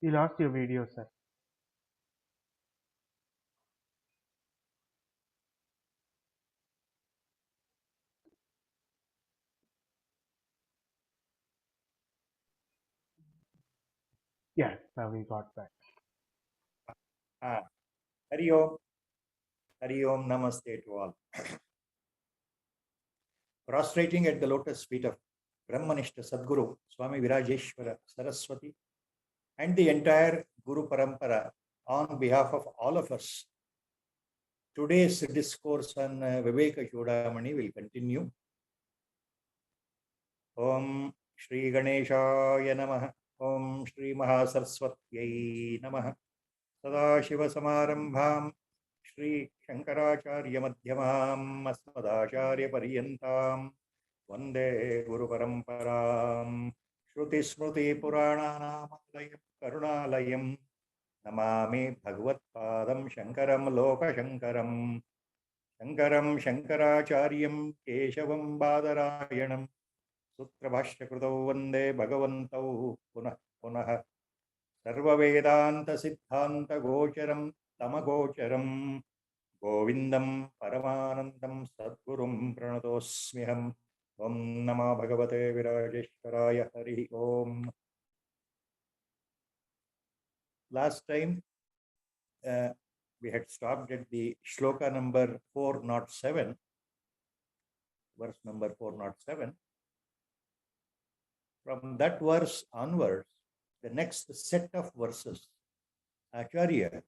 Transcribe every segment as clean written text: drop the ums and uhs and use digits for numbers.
You lost your video, sir. Yes, now we got back. Hari Om. Hari Om, Namaste to all. Prostrating at the lotus feet of Brahmanishta Sadguru, Swami Virajeshwara Saraswati, and the entire Guru Parampara on behalf of all of us. Today's discourse on Viveka Chudamani will continue. Om Shri Ganeshaya Namaha. Om Shri Mahasaraswatyai Namaha. Sadashiva Samarambham Shri Shankaracharya Madhyamam Asmadacharya Paryantam Vande Guru Paramparam Shruti Smruti Purananamayam Karunalayam Namami Bhagavad Padam Shankaram Loka Shankaram Shankaram Shankaracharyam Keshavam Badarayanam Sutra Bhashya Krutau Vande Bhagavantau Punah Punah Sarva Vedanta Siddhanta Gocharam Tamagocharam Govindam Paramanandam Sadgurum Pranatosmiham Om Nama Bhagavate Virajeshwaraya Hari Om. Last time we had stopped at the shloka number 407, verse number 407. From that verse onwards, the next set of verses, Acharya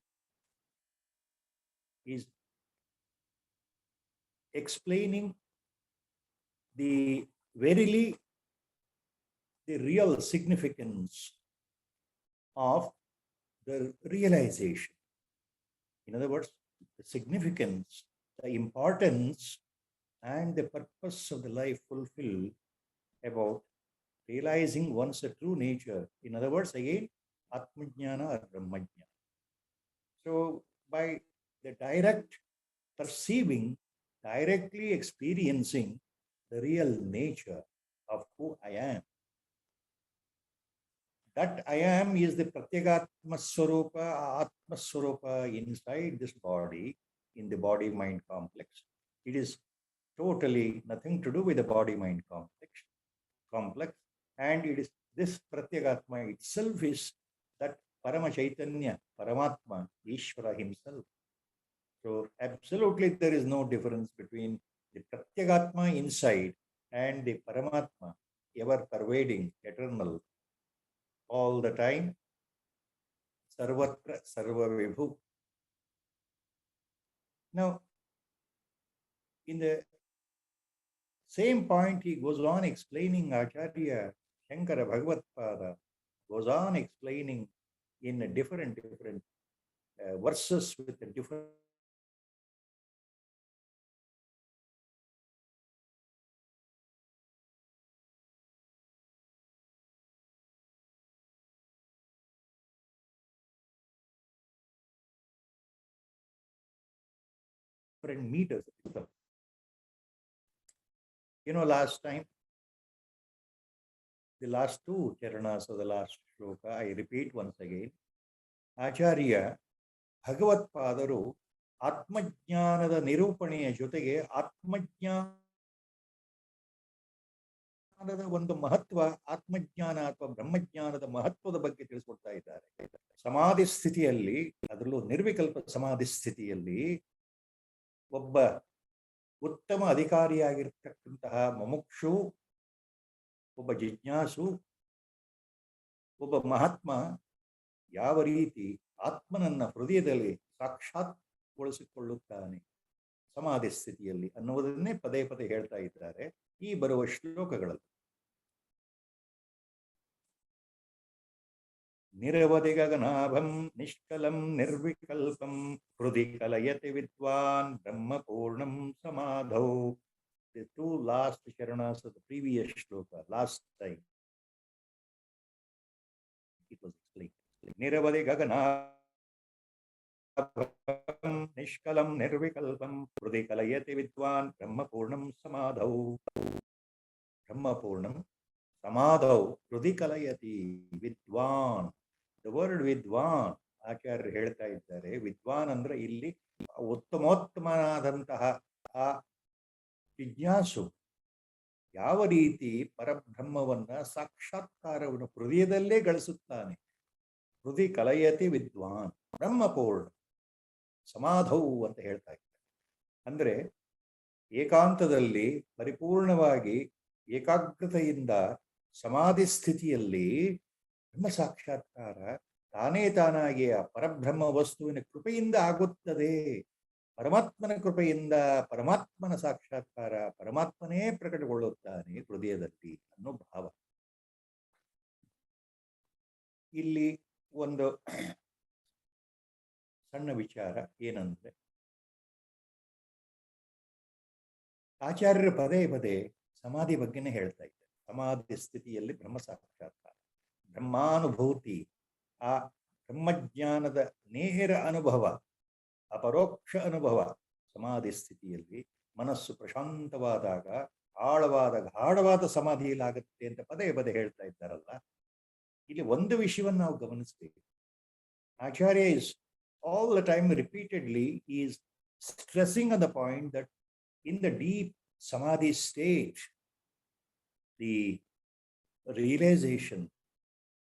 is explaining the verily the real significance of the realization. In other words, the significance, the importance, and the purpose of the life fulfilled about realizing one's true nature. In other words, again, Atmajnana or Brahmajnana. So, by the direct perceiving, directly experiencing the real nature of who I am. That I am is the Pratyagatma Swarupa, Atma Swarupa inside this body, in the body-mind complex. It is totally nothing to do with the body-mind complex. And it is this Pratyagatma itself is that Parama Chaitanya, Paramatma, Ishvara himself. So absolutely there is no difference between the Pratyagatma inside and the Paramatma, ever pervading, eternal, all the time, Sarvatra Sarva Vibhu. Now, in the same point, he goes on explaining, Acharya Shankara Bhagavatpada goes on explaining in different verses with a different meters. You know, last time, the last two charanas of the last shloka, I repeat once again, Acharya Bhagavatpadaru Atmajnanada Nirupaneya ಜೊತೆಗೆ ಆತ್ಮಜ್ಞಾನದ ಒಂದು ಮಹತ್ವ, ಆತ್ಮಜ್ಞಾನ ಅಥವಾ ಬ್ರಹ್ಮಜ್ಞಾನದ ಮಹತ್ವದ ಬಗ್ಗೆ ತಿಳಿಸ್ಕೊಡ್ತಾ ಇದ್ದಾರೆ. ಸಮಾಧಿ ಸ್ಥಿತಿಯಲ್ಲಿ, ಅದರಲ್ಲೂ ನಿರ್ವಿಕಲ್ಪ ಸಮಾಧಿ ಸ್ಥಿತಿಯಲ್ಲಿ ಒಬ್ಬ ಉತ್ತಮ ಅಧಿಕಾರಿಯಾಗಿರ್ತಕ್ಕಂತಹ ಮುಮುಕ್ಷು, ಒಬ್ಬ ಜಿಜ್ಞಾಸು, ಒಬ್ಬ ಮಹಾತ್ಮ ಯಾವ ರೀತಿ ಆತ್ಮನನ್ನ ಹೃದಯದಲ್ಲಿ ಸಾಕ್ಷಾತ್ಗೊಳಿಸಿಕೊಳ್ಳುತ್ತಾನೆ ಸಮಾಧಿ ಸ್ಥಿತಿಯಲ್ಲಿ ಅನ್ನುವುದನ್ನೇ ಪದೇ ಪದೇ ಹೇಳ್ತಾ ಇದ್ದಾರೆ ಈ ಬರುವ ಶ್ಲೋಕಗಳಲ್ಲಿ. ನಿರವಧಿ ಗಗನಾಭಂ ನಿಷ್ಕಲಂ ನಿರ್ವಿಕಲ್ಪಂ ಹೃದಿ ಕಲಯತಿ ವಿದ್ವಾನ್ ಬ್ರಹ್ಮಪೂರ್ಣಂ ಸಮಾಧೌ. The two last charanas of the previous shloka, last time it was explained. Niravadi gaganabham nishkalam nirvikalpam hrudi kalayati vidwan brahmapurnam samadhau. Brahmapurnam samadhau hrudi kalayati vidwan. The word ವಿದ್ವಾನ್, ಆಚಾರ್ಯರು ಹೇಳ್ತಾ ಇದ್ದಾರೆ, ವಿದ್ವಾನ್ ಅಂದ್ರೆ ಇಲ್ಲಿ ಉತ್ತಮೋತ್ತಮನಾದಂತಹ ಆ ಜಿಜ್ಞಾಸು ಯಾವ ರೀತಿ ಪರಬ್ರಹ್ಮವನ್ನ ಸಾಕ್ಷಾತ್ಕಾರವನ್ನು ಹೃದಯದಲ್ಲೇ ಗಳಿಸುತ್ತಾನೆ. ಹೃದಯ ಕಲಯತಿ ವಿದ್ವಾನ್ ಬ್ರಹ್ಮಪೂರ್ಣ ಸಮಾಧೌ ಅಂತ ಹೇಳ್ತಾ ಇದ್ದಾರೆ. ಅಂದ್ರೆ ಏಕಾಂತದಲ್ಲಿ ಪರಿಪೂರ್ಣವಾಗಿ ಏಕಾಗ್ರತೆಯಿಂದ ಸಮಾಧಿ ಸ್ಥಿತಿಯಲ್ಲಿ ಬ್ರಹ್ಮ ಸಾಕ್ಷಾತ್ಕಾರ ತಾನೇ ತಾನಾಗಿ ಆ ಪರಬ್ರಹ್ಮ ವಸ್ತುವಿನ ಕೃಪೆಯಿಂದ ಆಗುತ್ತದೆ. ಪರಮಾತ್ಮನ ಕೃಪೆಯಿಂದ ಪರಮಾತ್ಮನ ಸಾಕ್ಷಾತ್ಕಾರ, ಪರಮಾತ್ಮನೇ ಪ್ರಕಟಗೊಳ್ಳುತ್ತಾನೆ ಹೃದಯದಲ್ಲಿ ಅನ್ನೋ ಭಾವ. ಇಲ್ಲಿ ಒಂದು ಸಣ್ಣ ವಿಚಾರ ಏನಂದ್ರೆ, ಆಚಾರ್ಯರು ಪದೇ ಪದೇ ಸಮಾಧಿ ಬಗ್ಗೆನೇ ಹೇಳ್ತಾ ಇದ್ದಾರೆ. ಸಮಾಧಿ ಸ್ಥಿತಿಯಲ್ಲಿ ಬ್ರಹ್ಮ ಸಾಕ್ಷಾತ್ಕಾರ, ಬ್ರಹ್ಮಾನುಭೂತಿ, ಆ ಬ್ರಹ್ಮಜ್ಞಾನದ ನೇರ ಅನುಭವ, ಅಪರೋಕ್ಷ ಅನುಭವ ಸಮಾಧಿ ಸ್ಥಿತಿಯಲ್ಲಿ ಮನಸ್ಸು ಪ್ರಶಾಂತವಾದಾಗ ಆಳವಾದ ಗಾಢವಾದ ಸಮಾಧಿಯಲ್ಲಾಗುತ್ತೆ ಅಂತ ಪದೇ ಪದೇ ಹೇಳ್ತಾ ಇದ್ದಾರಲ್ಲ. ಇಲ್ಲಿ ಒಂದು ವಿಷಯವನ್ನು ನಾವು ಗಮನಿಸ್ತೀವಿ. ಆಚಾರ್ಯ is all the time repeatedly is stressing on the point that in the deep samadhi state, the realization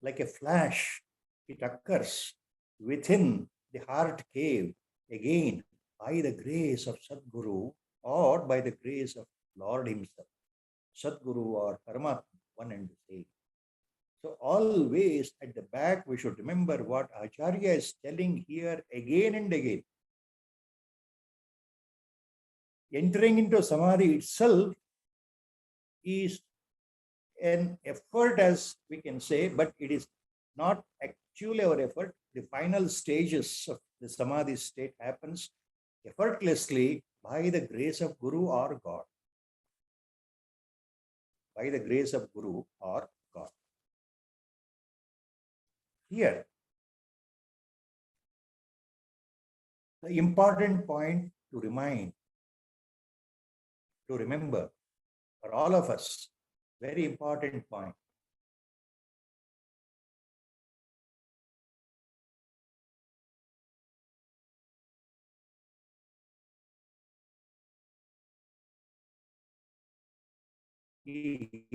like a flash, it occurs within the heart cave again by the grace of Sadguru or by the grace of Lord himself. Sadguru or Paramatma, one and the same. So always at the back we should remember what Acharya is telling here again and again. Entering into Samadhi itself is an effort, as we can say, but it is not actually our effort. The final stages of the Samadhi state happens effortlessly by the grace of Guru or God. By the grace of Guru or God. Here, the important point to remember for all of us, very important point.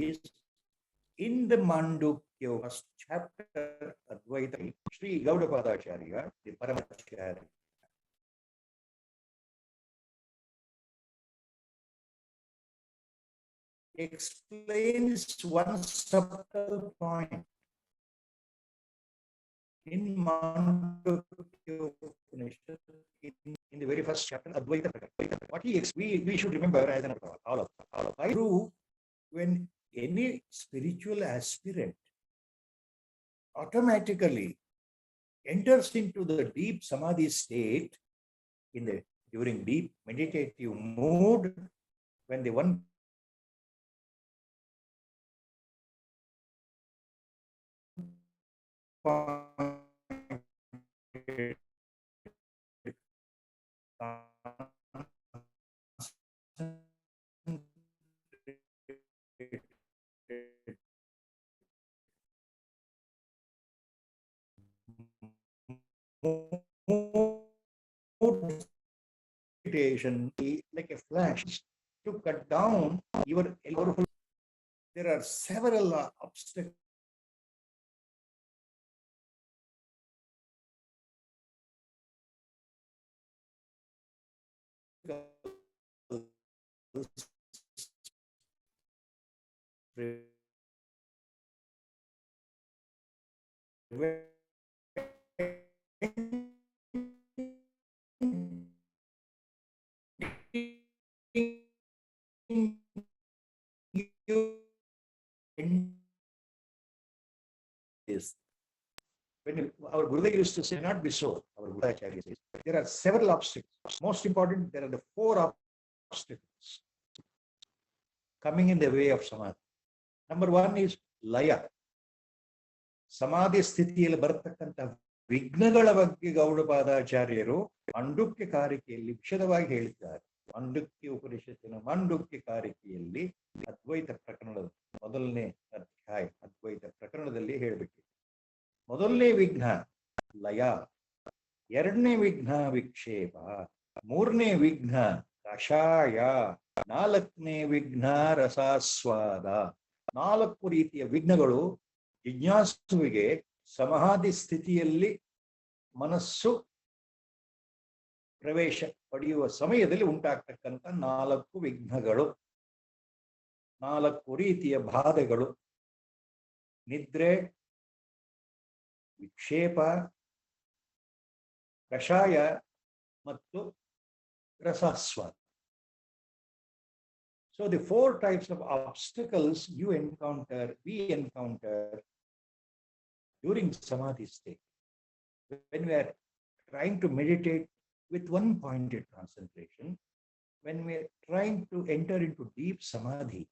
Is in the Mandukya first chapter, Advaita, Sri Gaudapadacharya, the Paramacharya, explains one subtle point in Mandukya Upanishad, in the very first chapter, Advaita. What we should remember as an all of I do when any spiritual aspirant automatically enters into the deep samadhi state during deep meditative mood, when the one meditation like a flash to cut down your powerful. There are several obstacles is when our Gurudev used to say, not be so, our Gurudacharya says, there are several obstacles. Most important, there are the 4 obstacles coming in the way of Samadhi. Number 1 is Laya. Samadhi ಸ್ಥಿತಿಯಲ್ಲಿ ಬರತಕ್ಕಂಥ ವಿಘ್ನಗಳ ಬಗ್ಗೆ ಗೌಡಪಾದಾಚಾರ್ಯರು ಮಂಡುಕ್ಯ ಕಾರಿಕೆಯಲ್ಲಿ ವಿಶದವಾಗಿ ಹೇಳಿದ್ದಾರೆ. ಮಂಡುಕ್ಯ ಉಪನಿಷತ್ತಿನ ಮಂಡುಕ್ಯ ಕಾರಿಕೆಯಲ್ಲಿ ಅದ್ವೈತ ಪ್ರಕರಣದ ಮೊದಲನೇ ಅಧ್ಯಾಯ ಅದ್ವೈತ ಪ್ರಕರಣದಲ್ಲಿ ಹೇಳಬೇಕಿದೆ. ಮೊದಲು ಮೊದಲನೇ ವಿಘ್ನ ಲಯ, ಎರಡನೇ ವಿಘ್ನ ವಿಕ್ಷೇಪ, ಮೂರನೇ ವಿಘ್ನ ಕಷಾಯ, ನಾಲ್ಕನೇ ವಿಘ್ನ ರಸಾಸ್ವಾದ. 4 ರೀತಿಯ ವಿಘ್ನಗಳು ಜಿಜ್ಞಾಸುವಿಗೆ ಸಮಾಧಿ ಸ್ಥಿತಿಯಲ್ಲಿ ಮನಸ್ಸು ಪ್ರವೇಶ ಪಡೆಯುವ ಸಮಯದಲ್ಲಿ ಉಂಟಾಗ್ತಕ್ಕಂಥ 4 ವಿಘ್ನಗಳು, 4 ರೀತಿಯ ಬಾಧೆಗಳು: ನಿದ್ರೆ, ವಿಕ್ಷೇಪ, ಕಷಾಯ ಮತ್ತು ರಸಾಸ್ವಾದ. So the 4 types of obstacles we encounter during samadhi state. When we are trying to meditate with one-pointed concentration, when we are trying to enter into deep samadhi,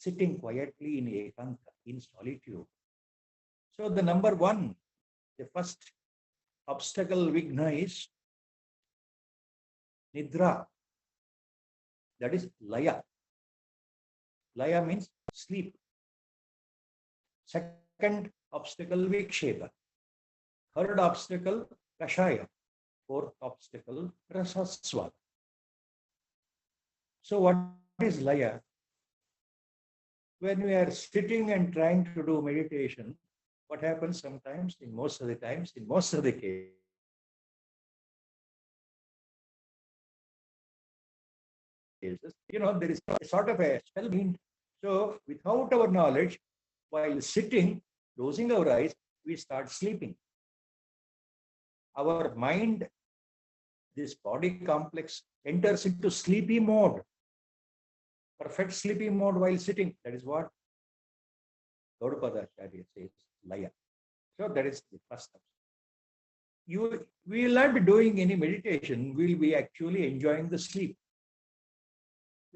sitting quietly in ekanta, in solitude. So the number 1, the first obstacle vighna is nidra. That is laya. Laya means sleep. Second obstacle vikshepa. Third obstacle kashaya. Fourth obstacle rasaswada. So what is laya? When we are sitting and trying to do meditation, what happens sometimes, in most of the cases, there is a sort of a spell. So without our knowledge, while sitting, closing our eyes, we start sleeping. Our mind, this body complex, enters into sleepy mode, perfect sleepy mode while sitting. That is what Gaudapada Acharya says, laya. So that is the first step. We will not be doing any meditation, we will be actually enjoying the sleep.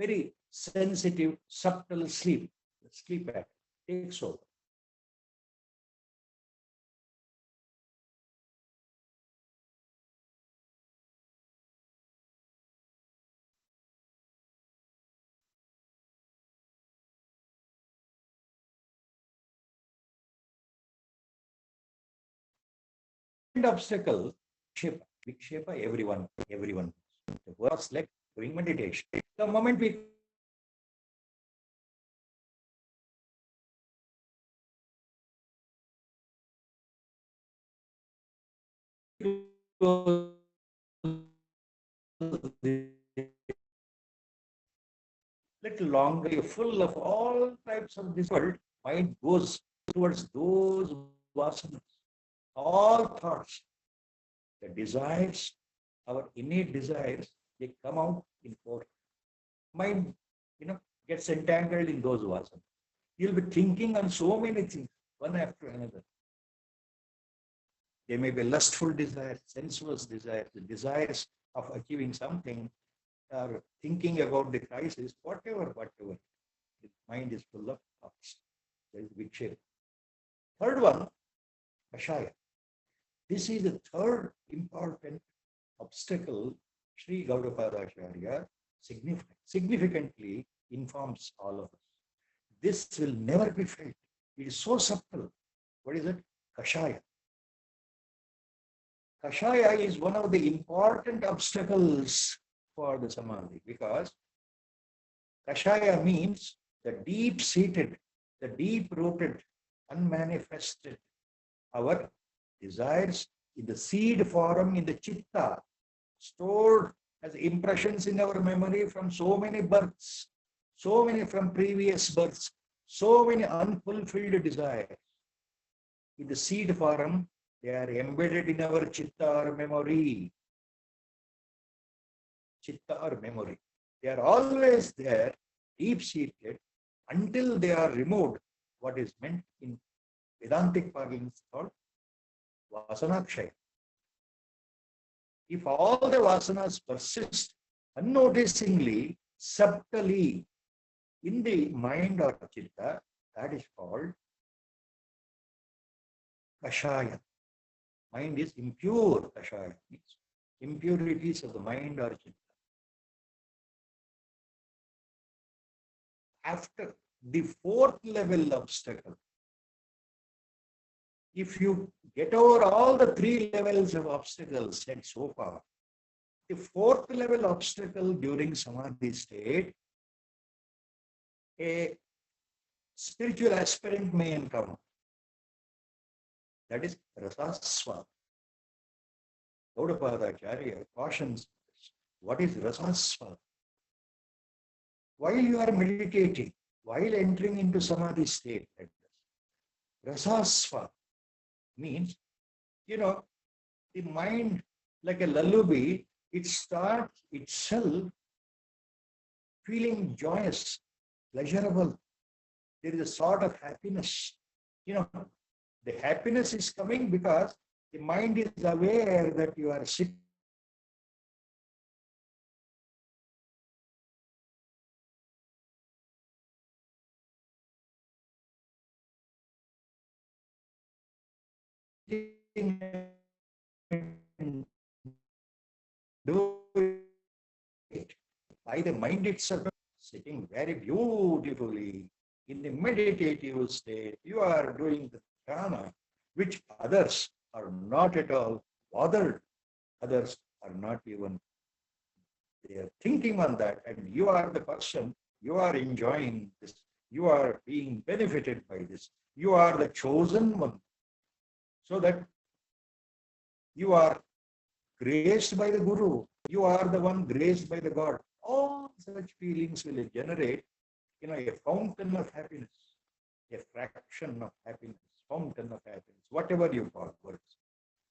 Very sensitive, subtle sleep. The sleep pattern takes over. Obstacle, vikshepa, everyone. The worst like doing meditation. The moment we little longer, full of all types of this world, mind goes towards those vasanas, all thoughts, the desires, our innate desires, they come out in force. Mind, gets entangled in those vasanas. You'll be thinking on so many things, one after another. They may be lustful desires, sensuous desires, the desires of achieving something, or thinking about the crisis, whatever. The mind is full of thoughts. There is vikshepa. Third one, kashaya. This is the third important obstacle Sri Gaudapada Acharya significantly informs all of us. This will never be felt. It is so subtle. What is it? Kashaya. Kashaya is one of the important obstacles for the samadhi, because kashaya means the deep-seated, the deep-rooted, unmanifested, our desires in the seed form in the chitta, stored as impressions in our memory from so many births, so many from previous births, so many unfulfilled desires. In the seed form, they are embedded in our chitta or memory. Chitta or memory. They are always there, deep-seated, until they are removed, what is meant in Vedantic parlance called vasanakshaya. If all the vasanas persist unnoticingly, subtly in the mind or chitta, that is called kashaya. Mind is impure, kashaya means impurities of the mind or chitta. After the fourth level obstacle if you get over all the three levels of obstacles said so far, the fourth level obstacle during Samadhi state, a spiritual aspirant may encounter. That is rasaswada. Gaudapadacharya cautions what is rasaswada. While you are meditating, while entering into Samadhi state, rasaswada means, the mind, like a lullaby, it starts itself feeling joyous, pleasurable. There is a sort of happiness. The happiness is coming because the mind is aware that you are sitting do it by the mind itself, sitting very beautifully in the meditative state. You are doing the dharma, which others are not at all bothered. Others are not even, they are thinking on that, and you are the person, you are enjoying this, you are being benefited by this, you are the chosen one, so that you are graced by the Guru, you are the one graced by the God. All such feelings will generate, a fountain of happiness, a fraction of happiness, fountain of happiness, whatever you call words.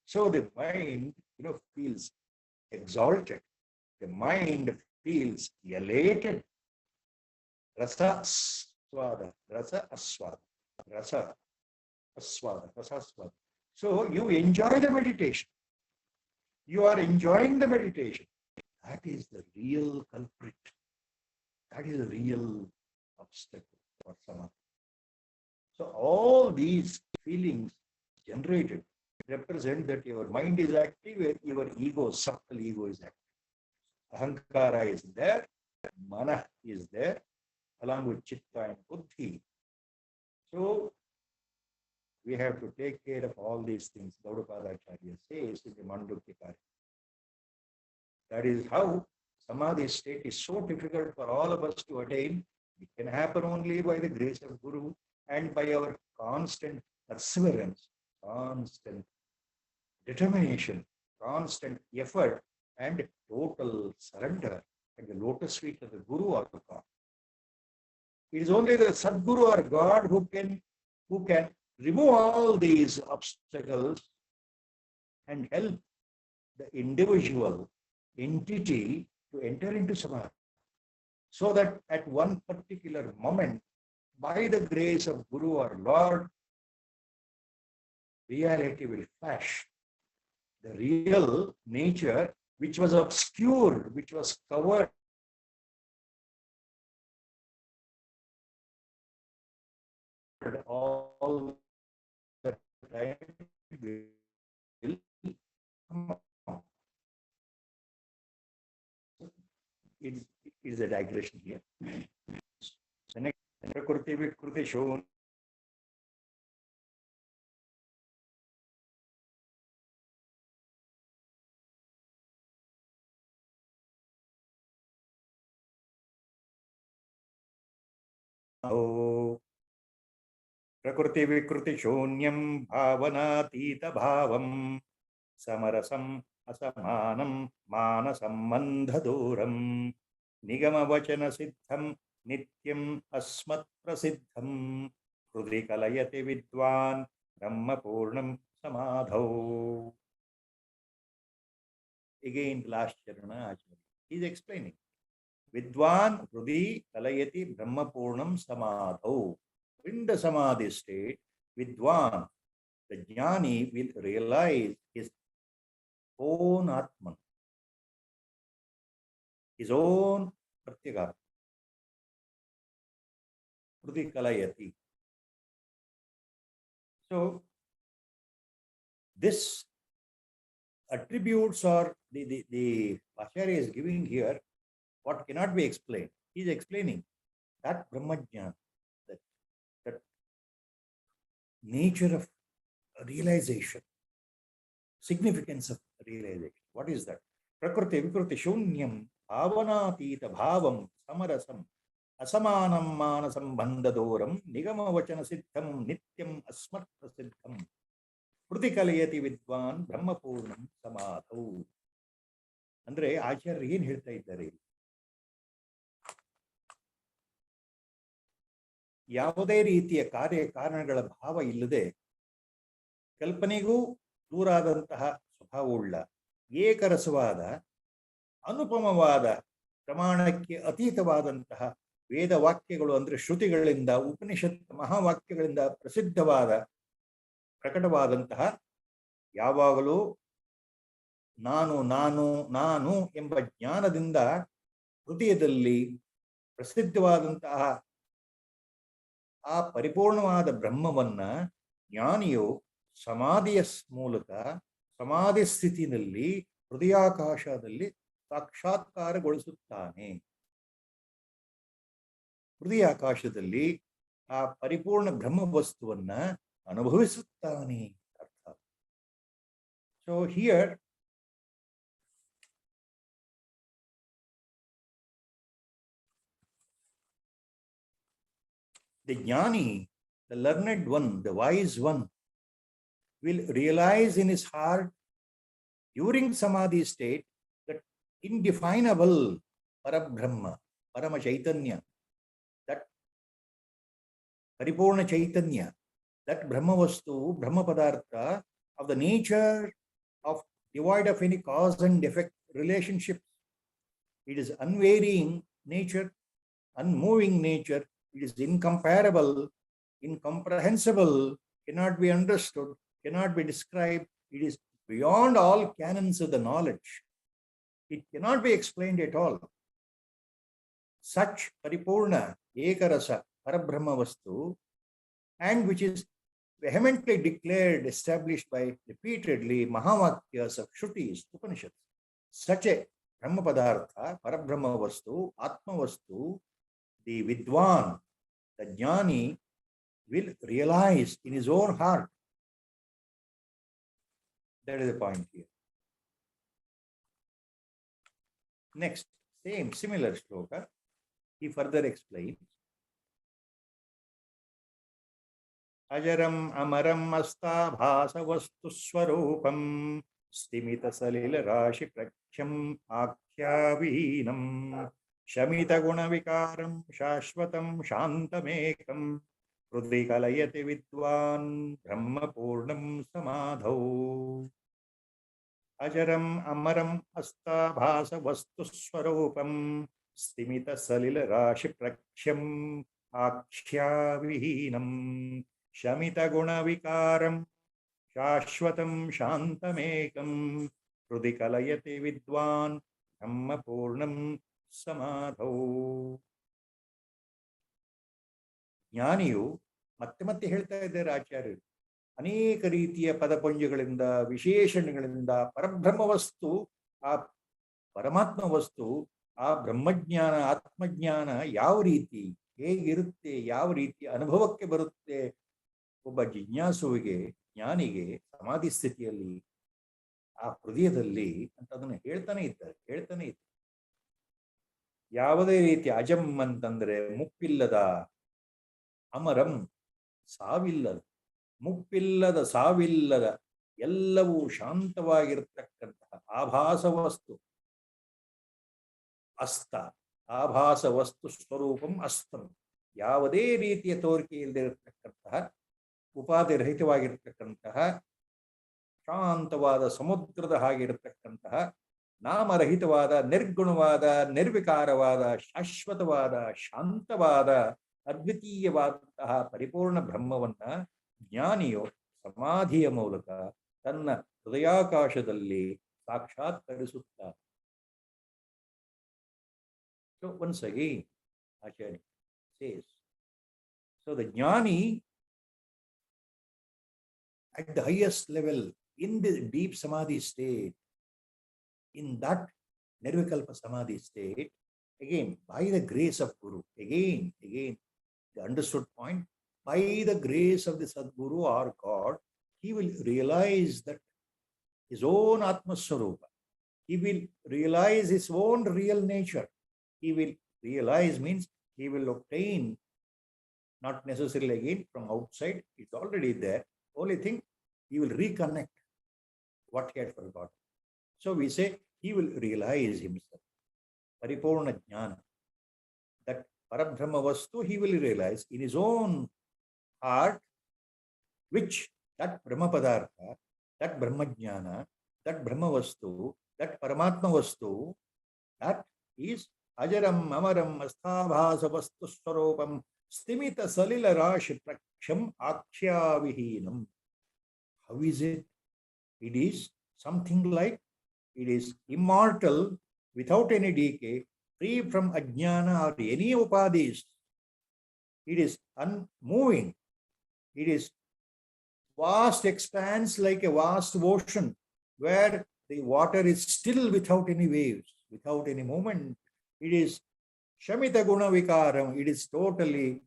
So the mind, feels exalted. The mind feels elated. Rasa aswada, rasa aswada, rasa aswada, rasa aswada. So you enjoy the meditation. You are enjoying the meditation. That is the real culprit. That is the real obstacle for samadhi. So all these feelings generated represent that your mind is active, your ego, subtle ego is active. Ahankara is there, mana is there, along with chitta and buddhi. So we have to take care of all these things. Gaudapadacharya says in the Mandukya. That is how Samadhi state is so difficult for all of us to attain. It can happen only by the grace of Guru and by our constant perseverance, constant determination, constant effort, and total surrender at the lotus feet of the Guru or the God. It is only the Sadguru or God who can remove all these obstacles and help the individual entity to enter into Samadhi. So that at one particular moment, by the grace of Guru or Lord, reality will flash. The real nature, which was obscured, which was covered all the time, will come out. It is a digression here. The next, Prakriti Vikruti shown. Prakriti Vikruti Shonyam Bhavanatita Bhavam Samarasam Asamanam Manasambandhaduram Nigamavachana Siddham Nityam Asmat Prasiddham Hrudi Kalayate Vidwan Brahma Purnam Samadho. Again, the last charana, he is explaining. Vidwan Hrudi Kalayati Brahma Purnam Samadho. In the Samadhi state, Vidwan, the Jnani will realize his own Atman, his own Pratyeka, Hrudi Kalayati. So, this attributes or the Acharya is giving here what cannot be explained. He is explaining that Brahmajnana, that nature of realization, significance of realization. What is that? Prakriti Vikruti Shunyam Avanatita Bhavam Samarasam Asamanam Manasam Bandhadoram Nigama Vachana Siddham Nityam Asmat Prasiddham Prutikalayati Vidwan Brahmapurnam Samadhau. ಅಂದ್ರೆ ಆಚಾರ್ಯರು ಏನ್ ಹೇಳ್ತಾ ಇದ್ದಾರೆ? ಯಾವುದೇ ರೀತಿಯ ಕಾರ್ಯಕಾರಣಗಳ ಭಾವ ಇಲ್ಲದೆ ಕಲ್ಪನೆಗೂ ದೂರಾದಂತಹ ಸ್ವಭಾವವುಳ್ಳ ಏಕರಸವಾದ ಅನುಪಮವಾದ ಪ್ರಮಾಣಕ್ಕೆ ಅತೀತವಾದಂತಹ ವೇದವಾಕ್ಯಗಳು ಅಂದ್ರೆ ಶ್ರುತಿಗಳಿಂದ ಉಪನಿಷತ್ ಮಹಾವಾಕ್ಯಗಳಿಂದ ಪ್ರಸಿದ್ಧವಾದ ಪ್ರಕಟವಾದಂತಹ ಯಾವಾಗಲೂ ನಾನು ನಾನು ನಾನು ಎಂಬ ಜ್ಞಾನದಿಂದ ಹೃದಯದಲ್ಲಿ ಪ್ರಸಿದ್ಧವಾದಂತಹ ಆ ಪರಿಪೂರ್ಣವಾದ ಬ್ರಹ್ಮವನ್ನ ಜ್ಞಾನಿಯು ಸಮಾಧಿಯ ಮೂಲಕ ಸಮಾಧಿ ಸ್ಥಿತಿಯಲ್ಲಿ ಹೃದಯಾಕಾಶದಲ್ಲಿ ಸಾಕ್ಷಾತ್ಕಾರಗೊಳಿಸುತ್ತಾನೆ. ಹೃದಯಾಕಾಶದಲ್ಲಿ ಆ ಪರಿಪೂರ್ಣ ಬ್ರಹ್ಮ ವಸ್ತುವನ್ನ ಅನುಭವಿಸುತ್ತಾನೆ ಅರ್ಥ. So here the jnani, the learned one, the wise one, will realize in his heart during samadhi state that indefinable Parabrahma, Parama Chaitanya, that Paripurna Chaitanya, that Brahma Vastu, Brahma Padartha, of the nature of devoid of any cause and effect relationship. It is unvarying nature, unmoving nature. It is incomparable, incomprehensible, cannot be understood, cannot be described. It is beyond all canons of the knowledge. It cannot be explained at all. Such Paripurna, Ekarasa, Parabrahma Vastu, and which is vehemently declared, established by repeatedly Mahavakyas of Shrutis, Upanishads. Such a Brahma Padartha, Parabrahma Vastu, Atma Vastu, the Vidwan, the Jnani, will realize in his own heart. That is the point here. Next, similar shloka, he further explains. Ajaram amaram asta bhasa vastu swarupam stimita salila rashi prakhyam akhyavinam Shamita guna vikaram shashvatam shantamekam Prudhi kalayati vidwan brahma purnam samadhau. Ajaram amaram asta bhasa vastu swarupam stimita salila rashi prakhyam akhyavinam Shamita guna vikaram shashvatam shantamekam Prudhi kalayati vidwan brahma purnam ಸಮಾಧೌ. ಜ್ಞಾನಿಯು ಮತ್ತೆ ಮತ್ತೆ ಹೇಳ್ತಾ ಇದ್ದಾರೆ ಆಚಾರ್ಯರು, ಅನೇಕ ರೀತಿಯ ಪದಪುಂಜಗಳಿಂದ ವಿಶೇಷಣಗಳಿಂದ ಪರಬ್ರಹ್ಮ ವಸ್ತು, ಆ ಪರಮಾತ್ಮ ವಸ್ತು, ಆ ಬ್ರಹ್ಮಜ್ಞಾನ ಆತ್ಮಜ್ಞಾನ ಯಾವ ರೀತಿ ಹೇಗಿರುತ್ತೆ, ಯಾವ ರೀತಿ ಅನುಭವಕ್ಕೆ ಬರುತ್ತೆ ಒಬ್ಬ ಜಿಜ್ಞಾಸುವಿಗೆ, ಜ್ಞಾನಿಗೆ ಸಮಾಧಿ ಸ್ಥಿತಿಯಲ್ಲಿ ಆ ಹೃದಯದಲ್ಲಿ ಅಂತ ಅದನ್ನು ಹೇಳ್ತಾನೆ ಇದ್ದಾರೆ. ಯಾವುದೇ ರೀತಿ ಅಜಂ ಅಂತಂದ್ರೆ ಮುಪ್ಪಿಲ್ಲದ, ಅಮರಂ ಸಾವಿಲ್ಲದ, ಮುಪ್ಪಿಲ್ಲದ ಸಾವಿಲ್ಲದ, ಎಲ್ಲವೂ ಶಾಂತವಾಗಿರತಕ್ಕಂತಹ ಆಭಾಸ ವಸ್ತು ಅಸ್ತ, ಆಭಾಸ ವಸ್ತು ಸ್ವರೂಪಂ ಅಸ್ತಂ, ಯಾವುದೇ ರೀತಿಯ ತೋರಿಕೆ ಇಲ್ಲದಿರತಕ್ಕಂತಹ ಉಪಾಧಿರಹಿತವಾಗಿರತಕ್ಕಂತಹ ಶಾಂತವಾದ ಸಮುದ್ರದ ಹಾಗಿರತಕ್ಕಂತಹ ನಾಮರಹಿತವಾದ ನಿರ್ಗುಣವಾದ ನಿರ್ವಿಕಾರವಾದ ಶಾಶ್ವತವಾದ ಶಾಂತವಾದ ಅದ್ವಿತೀಯವಾದಂತಹ ಪರಿಪೂರ್ಣ ಬ್ರಹ್ಮವನ್ನ ಜ್ಞಾನಿಯು ಸಮಾಧಿಯ ಮೂಲಕ ತನ್ನ ಹೃದಯಾಕಾಶದಲ್ಲಿ ಸಾಕ್ಷಾತ್ಕರಿಸುತ್ತಾರೆ. So once again, Acharya says, so the jnani at the highest level in the deep samadhi state, in that nirvikalpa samadhi state, again by the grace of Guru, again the understood point, by the grace of the Sadguru or God, he will realize that his own Atmaswarupa. He will realize his own real nature. He will realize means he will obtain, not necessarily again from outside, it's already there. Only thing, he will reconnect what he had forgotten. So we say he will realize himself. Paripurna Jnana. That Parabrahma Vastu he will realize in his own heart, which that Brahma Padartha, that Brahma Jnana, that Brahma Vastu, that Paramatma Vastu, that is Ajaram Amaram Asthabhasa Vastu Swarupam Stimita Salila Rashi Praksham Akshya Vihinam. How is it? It is something like it is immortal without any decay, free from ajnana or any upadhis. It is unmoving. It is vast expanse like a vast ocean where the water is still without any waves, without any movement. It is Shamita Guna Vikaram. It is totally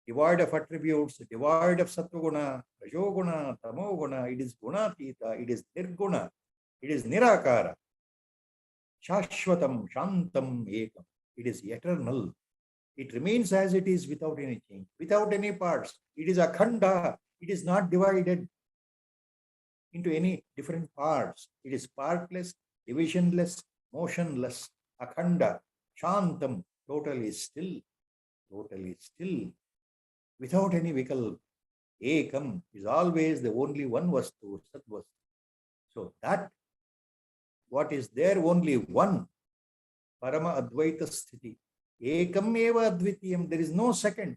devoid of attributes, devoid of Sattva-guna, Rajoguna, Tamoguna. It is Gunatita. It is Nirguna. It is Nirakara. Shashvatam, Shantam, Ekam. It is eternal. It remains as it is without any change, without any parts. It is Akhanda. It is not divided into any different parts. It is partless, divisionless, motionless. Akhanda, Shantam, totally still, without any vikalpa. Ekam is always the only one vastu, Sat Vastu. So that what is there only one, Parama Advaita Sthiti. Ekam eva advitiyam, there is no second.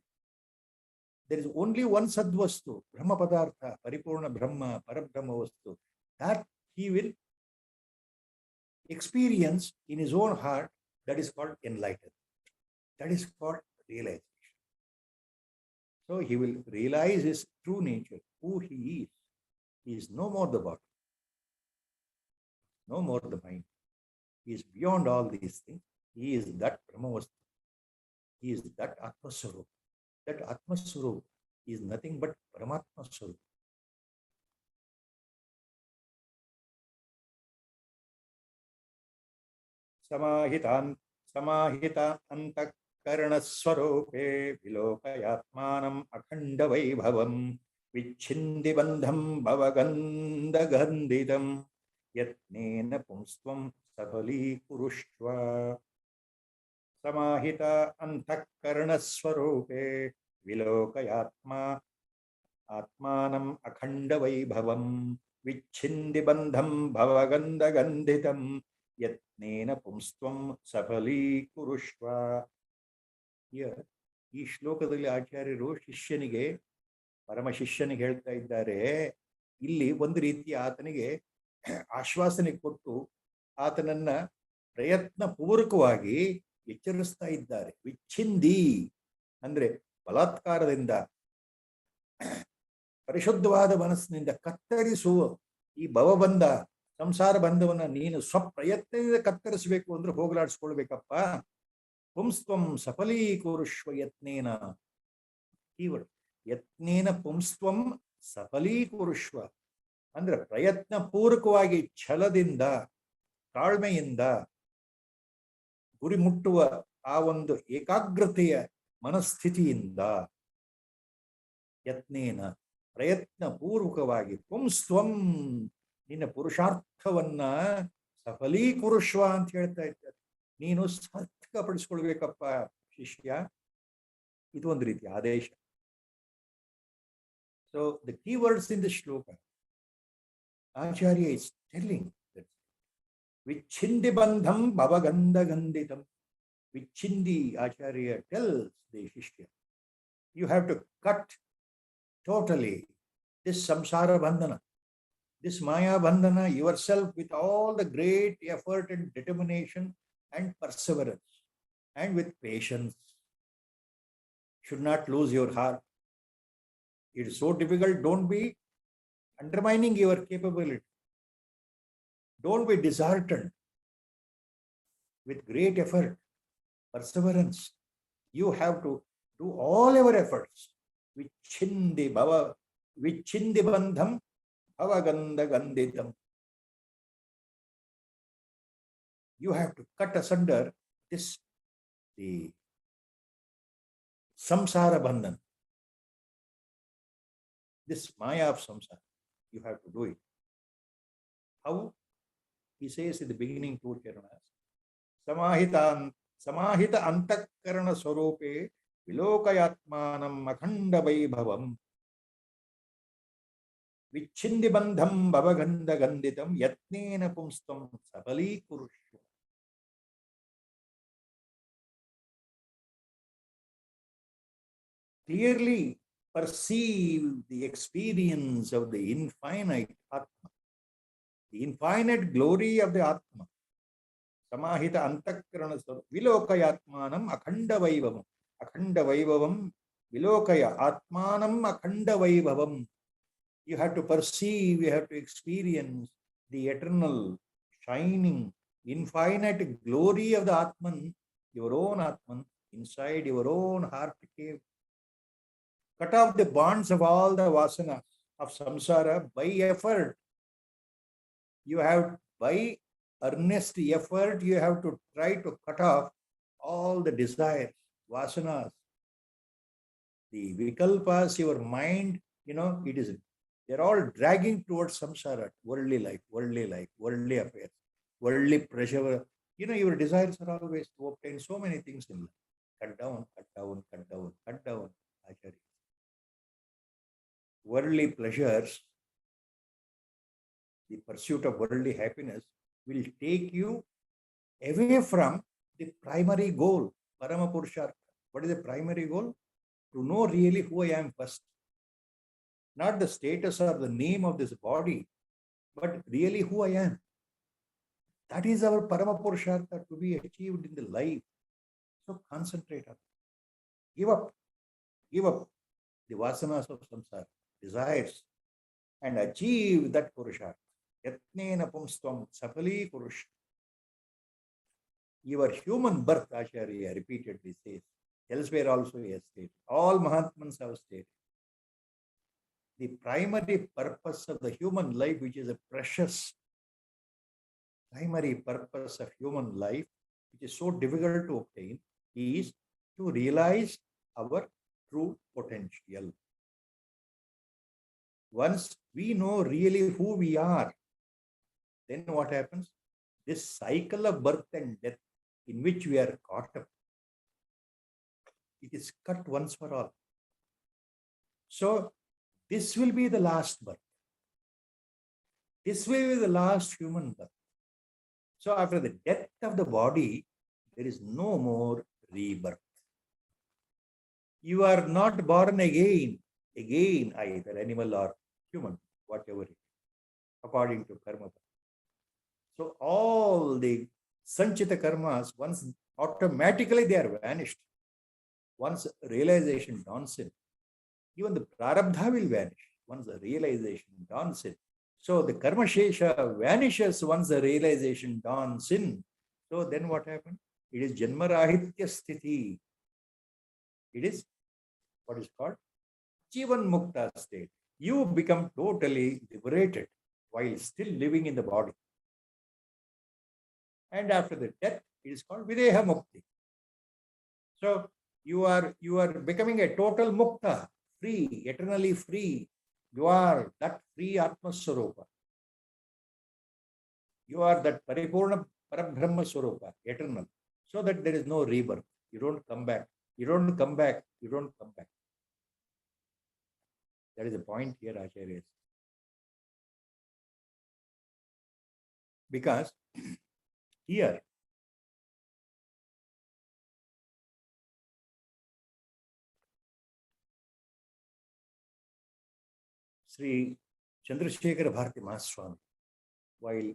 There is only one Sadvastu, Brahma Padartha, Paripurna Brahma, Parabrahma Vastu. That he will experience in his own heart. That is called enlightenment. That is called realization. So he will realize his true nature, who he is. He is no more the body, no more the mind. He is beyond all these things. He is that Brahmavastu. He is that Atmaswarupa. That Atmaswarupa is nothing but Paramatma Swarupa. Samahita Antakarana Swarupe Vilokayatmanam Akhanda Vaibhavam Vichindi Bandham Bhavaganda Gandidam Yatnena Pumstvam Safali Kurushva. Samahita Antakarana Swarupe Vilokayatma Atmanam Akhanda Vaibhavam Vichindi Bandham Bhavaganda Ganditam Yatnena Pumstvam Safali Kurushva. Here, ಈ ಶ್ಲೋಕದಲ್ಲಿ ಆಚಾರ್ಯರು ಶಿಷ್ಯನಿಗೆ ಪರಮ ಶಿಷ್ಯನಿಗೆ ಹೇಳ್ತಾ ಇದ್ದಾರೆ, ಇಲ್ಲಿ ಒಂದು ರೀತಿಯ ಆತನಿಗೆ ಆಶ್ವಾಸನೆ ಕೊಟ್ಟು ಆತನನ್ನ ಪ್ರಯತ್ನ ಪೂರ್ವಕವಾಗಿ ಎಚ್ಚರಿಸ್ತಾ ಇದ್ದಾರೆ. ವಿಚ್ಛಿಂದಿ ಅಂದ್ರೆ ಬಲಾತ್ಕಾರದಿಂದ, ಪರಿಶುದ್ಧವಾದ ಮನಸ್ಸಿನಿಂದ ಕತ್ತರಿಸುವ ಈ ಭವಬಂಧ, ಸಂಸಾರ ಬಂಧವನ್ನ ನೀನು ಸ್ವಪ್ರಯತ್ನದಿಂದ ಕತ್ತರಿಸಬೇಕು ಅಂದ್ರೆ ಹೋಗಲಾಡಿಸ್ಕೊಳ್ಬೇಕಪ್ಪ. ಪುಂಸ್ತ್ವಂ ಸಫಲೀಕುರುಷ್ವ ಯತ್ನೇನ. ಕೀವರ್ಡ್ ಯತ್ನೇನ ಪುಂಸ್ತ್ವಂ ಸಫಲೀಕುರುಷ್ವ ಅಂದ್ರೆ ಪ್ರಯತ್ನ ಪೂರ್ವಕವಾಗಿ ಛಲದಿಂದ, ತಾಳ್ಮೆಯಿಂದ ಗುರಿ ಮುಟ್ಟುವ ಆ ಒಂದು ಏಕಾಗ್ರತೆಯ ಮನಸ್ಥಿತಿಯಿಂದ, ಯತ್ನೇನ ಪ್ರಯತ್ನ ಪೂರ್ವಕವಾಗಿ, ಪುಂಸ್ತ್ವಂ ನಿನ್ನ ಪುರುಷಾರ್ಥವನ್ನ ಸಫಲೀಕುರುಷ್ವ ಅಂತ ಹೇಳ್ತಾ ಇದ್ದಾರೆ. ನೀನು ಸಾರ್ಥಕಪಡಿಸ್ಕೊಳ್ಬೇಕಪ್ಪ ಶಿಷ್ಯ. ಇದು ಒಂದು ರೀತಿಯ ಆದೇಶ. So the key words in the ಶ್ಲೋಕ, Acharya is telling that Vichindi Bandham Bhavaganda Ganditam. Vichindi, Acharya tells the Shishya, you have to cut totally this samsara bandhana, this maya bandhana yourself with all the great effort and determination and perseverance and with patience. Should not lose your heart. It is so difficult. Don't be undermining your capability. Don't be disheartened. With great effort, perseverance, you have to do all your efforts. Vichindi bandham bhavagandha ganditam. You have to cut asunder this, the samsara bandhan, this maya of samsara. You have to do it. How? He says in the beginning two charanas, samahita antakarana swarupe vilokayatmanam akhanda vaibhavam vichindi bandham bhavagandha ganditam yatnena pumstam sabali kurushu. Clearly perceive the experience of the infinite Atma, the infinite glory of the Atma. Samahita antakarana vilokayatmanam akhanda vaibhavam. Akhanda vaibhavam vilokaya atmanam akhanda vaibhavam. You have to perceive, you have to experience the eternal, shining, infinite glory of the Atman, your own Atman, inside your own heart cave. Cut off the bonds of all the vasanas of samsara by effort. You have, by earnest effort, you have to try to cut off all the desires, vasanas, the vikalpas, your mind, they're all dragging towards samsara, worldly life, worldly affairs, worldly pressure. Your desires are always to obtain so many things in life. Cut down, cut down, cut down, cut down, Acharya. Worldly pleasures, the pursuit of worldly happiness will take you away from the primary goal, Parama Purushartha. What is the primary goal? To know really who I am first. Not the status or the name of this body, but really who I am. That is our Parama Purushartha to be achieved in the life. So concentrate on it. Give up the vasanas of samsara, desires, and achieve that Purushartha. Yatnena pumstvam sapali purush. Your human birth, Acharya repeatedly says. Elsewhere also he has stated. All Mahatmans have stated. The primary purpose of the human life, which is a precious primary purpose of human life, which is so difficult to obtain, is to realize our true potential. Once we know really who we are, then what happens? This cycle of birth and death in which we are caught up, it is cut once for all. So this will be the last birth. This will be the last human birth. So after the death of the body, there is no more rebirth. You are not born again, either animal or human, whatever it is, according to karma. So all the sanchita karmas, once automatically they are vanished. Once realization dawns in, even the prarabdha will vanish once the realization dawns in. So the karma shesha vanishes once the realization dawns in. So then what happens? It is janmarahitya sthiti. It is what is called jivan mukta state. You become totally liberated while still living in the body. And after the death, it is called videha mukti. So you are becoming a total mukta, free, eternally free. You are that free Atma Swarupa. You are that Paripurna Parabrahma Swarupa, eternal. So that there is no rebirth. You don't come back. You don't come back. You don't come back. That is the point here, Acharya. Because here, Sri Chandrasekhara Bharati Mahaswami, while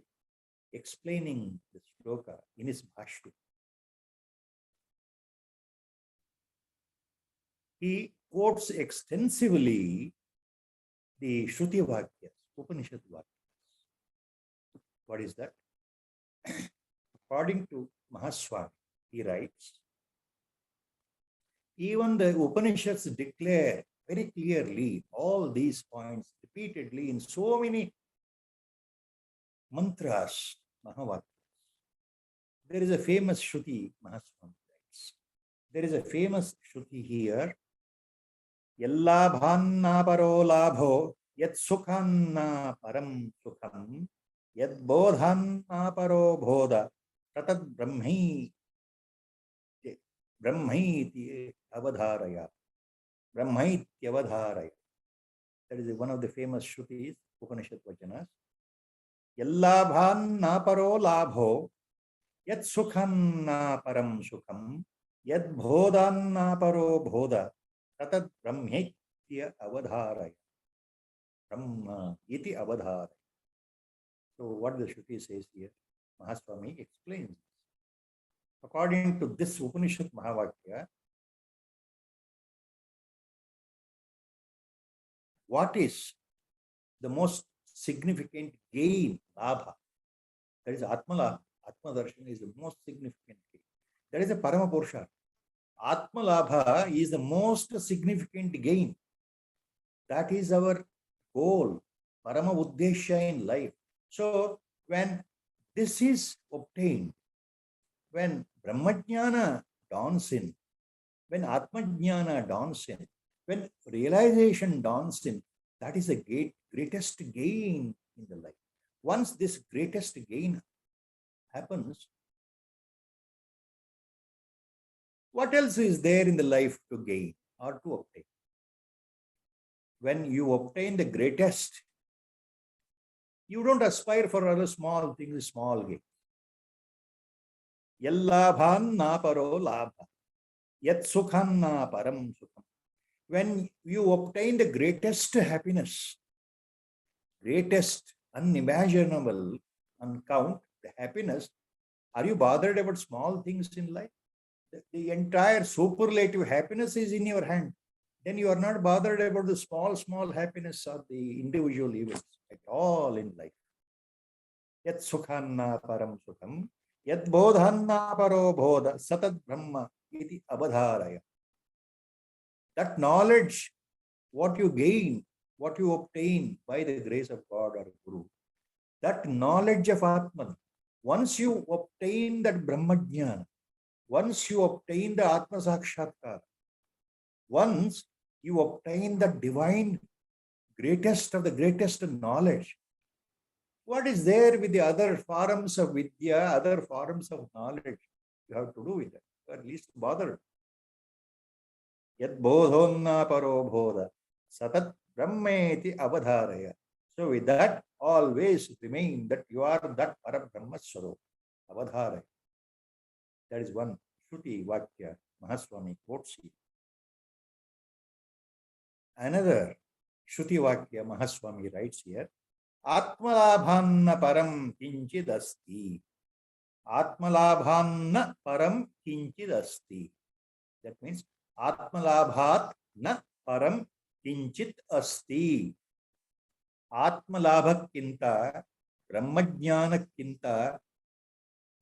explaining the shloka in his bhashya, he quotes extensively the Shruti Vakyas, Upanishad Vakyas. What is that? According to Mahaswami, he writes, even the Upanishads declare very clearly all these points repeatedly in so many mantras, Mahavakyas. There is a famous Shruti, Mahaswami writes. There is a famous Shruti here. Yallabhanna paro labho yat sukhanna param sukham yad bodhanna paro bodha tatad brahmaiti avadharaya. Brahmaiti avadharaya. That is one of the famous Shrutis, Upanishad Vachanas. Yallabhanna paro labho yat sukhanna param sukham yad bodhanna paro bodha tatad brahmaitya avadharaya. Brahma iti avadharaya. So what the Shruti says here, Mahaswami explains. According to this Upanishad Mahavakya, what is the most significant gain, labha? That is Atma labha. Atma darshan is the most significant gain. That is a Parama Purusha. Atma labha is the most significant gain. That is our goal, Parama Uddesha in life. So when this is obtained, when Brahmajnana dawns in, when Atmajnana dawns in, when realization dawns in, that is the greatest gain in the life. Once this greatest gain happens, what else is there in the life to gain or to obtain? When you obtain the greatest, you don't aspire for other small things, small gain. Yallabhan na paro labha. Yat sukhan na param sukham. When you obtain the greatest happiness, greatest, unimaginable, uncount, the happiness, are you bothered about small things in life? The entire superlative happiness is in your hand. Then you are not bothered about the small happiness or the individual events at all in life. Yat sukhanna param sukham, yat bodhanna paro bodha, satat brahma iti abadharaya. That knowledge, what you gain, what you obtain by the grace of God or Guru, that knowledge of Atman, once you obtain that Brahmajnana, once you obtain the Atma Sakshatkar, once you obtain the divine greatest of the greatest knowledge, what is there with the other forms of Vidya, other forms of knowledge? You have to do with it. You are at least bothered. Yad bodhonna paro bodha, satat brahmeti avadharaya. So with that, always remain that you are that Parabrahma Swarup, avadharaya. That is one Shruti Vakya Mahaswami quotes here. Another Shruti Vakya Mahaswami writes here, Atmalabhanna param kinchidasti. Atmalabhanna param kinchidasti. That means Atmalabhat na param kinchit asti. ಆತ್ಮಲಾಭಕ್ಕಿಂತ ಬ್ರಹ್ಮಜ್ಞಾನಕ್ಕಿಂತ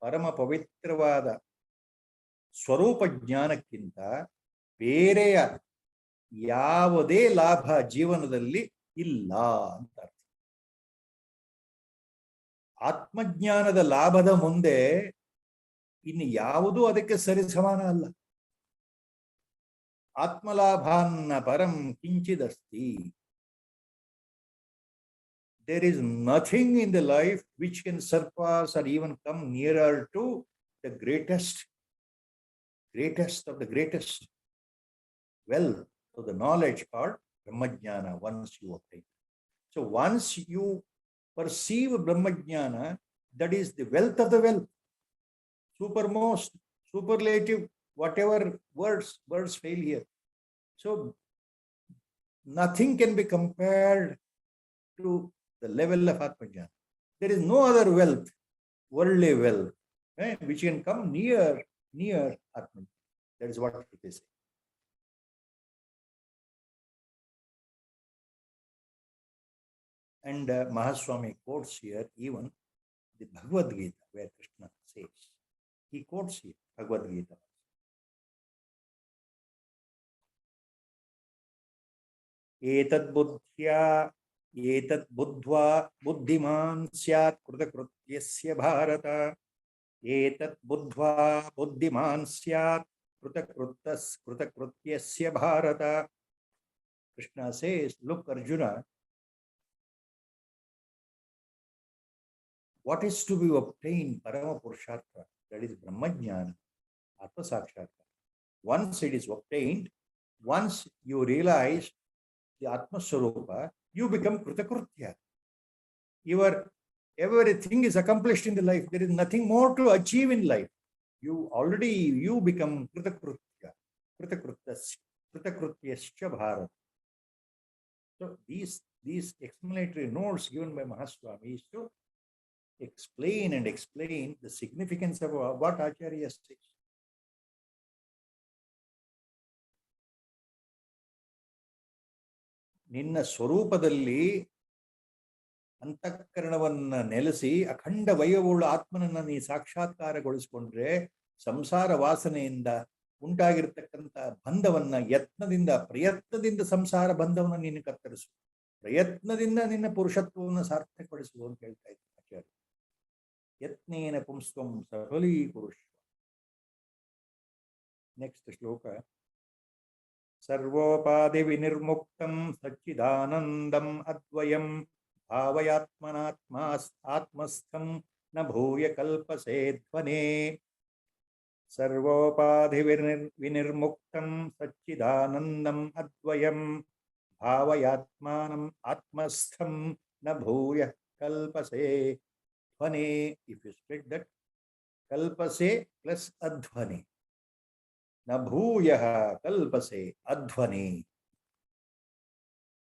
ಪರಮ ಪವಿತ್ರವಾದ ಸ್ವರೂಪ ಜ್ಞಾನಕ್ಕಿಂತ ಬೇರೆಯ ಯಾವುದೇ ಲಾಭ ಜೀವನದಲ್ಲಿ ಇಲ್ಲ ಅಂತ ಅರ್ಥ. ಆತ್ಮಜ್ಞಾನದ ಲಾಭದ ಮುಂದೆ ಇನ್ನು ಯಾವುದೂ ಅದಕ್ಕೆ ಸರಿ ಸಮಾನ ಅಲ್ಲ. ಆತ್ಮಲಾಭಾನ್ನ ಪರಂ ಕಿಂಚಿದಸ್ತಿ. There is nothing in the life which can surpass or even come nearer to the greatest of the greatest wealth of the knowledge called Brahmajnana once you obtain. So once you perceive Brahmajnana, that is the wealth of the wealth, supermost, superlative, whatever words fail here. So nothing can be compared to the level of Atmajnana. There is no other wealth, worldly wealth, which can come near Atmajnana. That is what it is. And Mahaswami quotes here even the Bhagavad Gita, where Krishna says, he quotes here Bhagavad Gita. एतद् बुद्ध्या एतद् बुद्ध्वा बुद्धिमान् स्यात् कृतकृत्यस्य भारत एतत् बुद्ध्वा बुद्धिमान् स्यात् कृतकृत्यस्य Bharat. Krishna says, look Arjuna, what is to be obtained parama purushartha, that is brahmajnana, atma sakshatkar. Once it is obtained, once you realize the atma swarupa, you become kritakrutya. Your everything is accomplished in the life. There is nothing more to achieve in life. You become kritakrutya, kritakrutyascha bharat. So these explanatory notes given by Mahaswami is to explain the significance of what Acharya says. ನಿನ್ನ ಸ್ವರೂಪದಲ್ಲಿ ಅಂತಃಕರಣವನ್ನ ನೆಲೆಸಿ ಅಖಂಡ ವೈಭವವುಳ್ಳ ಆತ್ಮನನ್ನ ನೀ ಸಾಕ್ಷಾತ್ಕಾರಗೊಳಿಸಿಕೊಂಡ್ರೆ ಸಂಸಾರ ವಾಸನೆಯಿಂದ ಉಂಟಾಗಿರ್ತಕ್ಕಂಥ ಬಂಧವನ್ನ ಪ್ರಯತ್ನದಿಂದ ಸಂಸಾರ ಬಂಧವನ್ನ ನೀನು ಕತ್ತರಿಸು, ಪ್ರಯತ್ನದಿಂದ ನಿನ್ನ ಪುರುಷತ್ವವನ್ನು ಸಾರ್ಥಕಪಡಿಸು ಅಂತ ಹೇಳ್ತಾ ಇದ್ದಾರೆ ಆಚಾರ್ಯ. ಯತ್ನೇನ ಪುಂಸ್ತ್ವಂ ಸಫಲೀಕುರುಷ್ವ. ನೆಕ್ಸ್ಟ್ ಶ್ಲೋಕ. ಸರ್ವೋಪಾಧಿ ವಿನಿರ್ಮುಕ್ತಂ ಸಚ್ಚಿದಾನಂದಂ ಅದ್ವಯಂ ಭಾವಯಾತ್ಮನಾತ್ಮಸ್ಥಂ ನ ಭೂಯ ಕಲ್ಪಸೇ ಧ್ವನೇ. ಸರ್ವೋಪಾಧಿ ವಿನಿರ್ಮುಕ್ತಂ ಸಚ್ಚಿದಾನಂದಂ ಅದ್ವಯಂ ಭಾವಯಾತ್ಮಾನಂ ಆತ್ಮಸ್ಥಂ ನ ಭೂಯ ಕಲ್ಪಸೇ ಧ್ವನೇ. ಇಫ್ ಯು ಸ್ಪ್ಲಿಟ್ ದಟ್, ಕಲ್ಪಸೇ ಪ್ಲಸ್ ಅಧ್ವನಿ, ನ ಭೂಯಃ ಕಲ್ಪಸೇ ಅಧ್ವನಿ.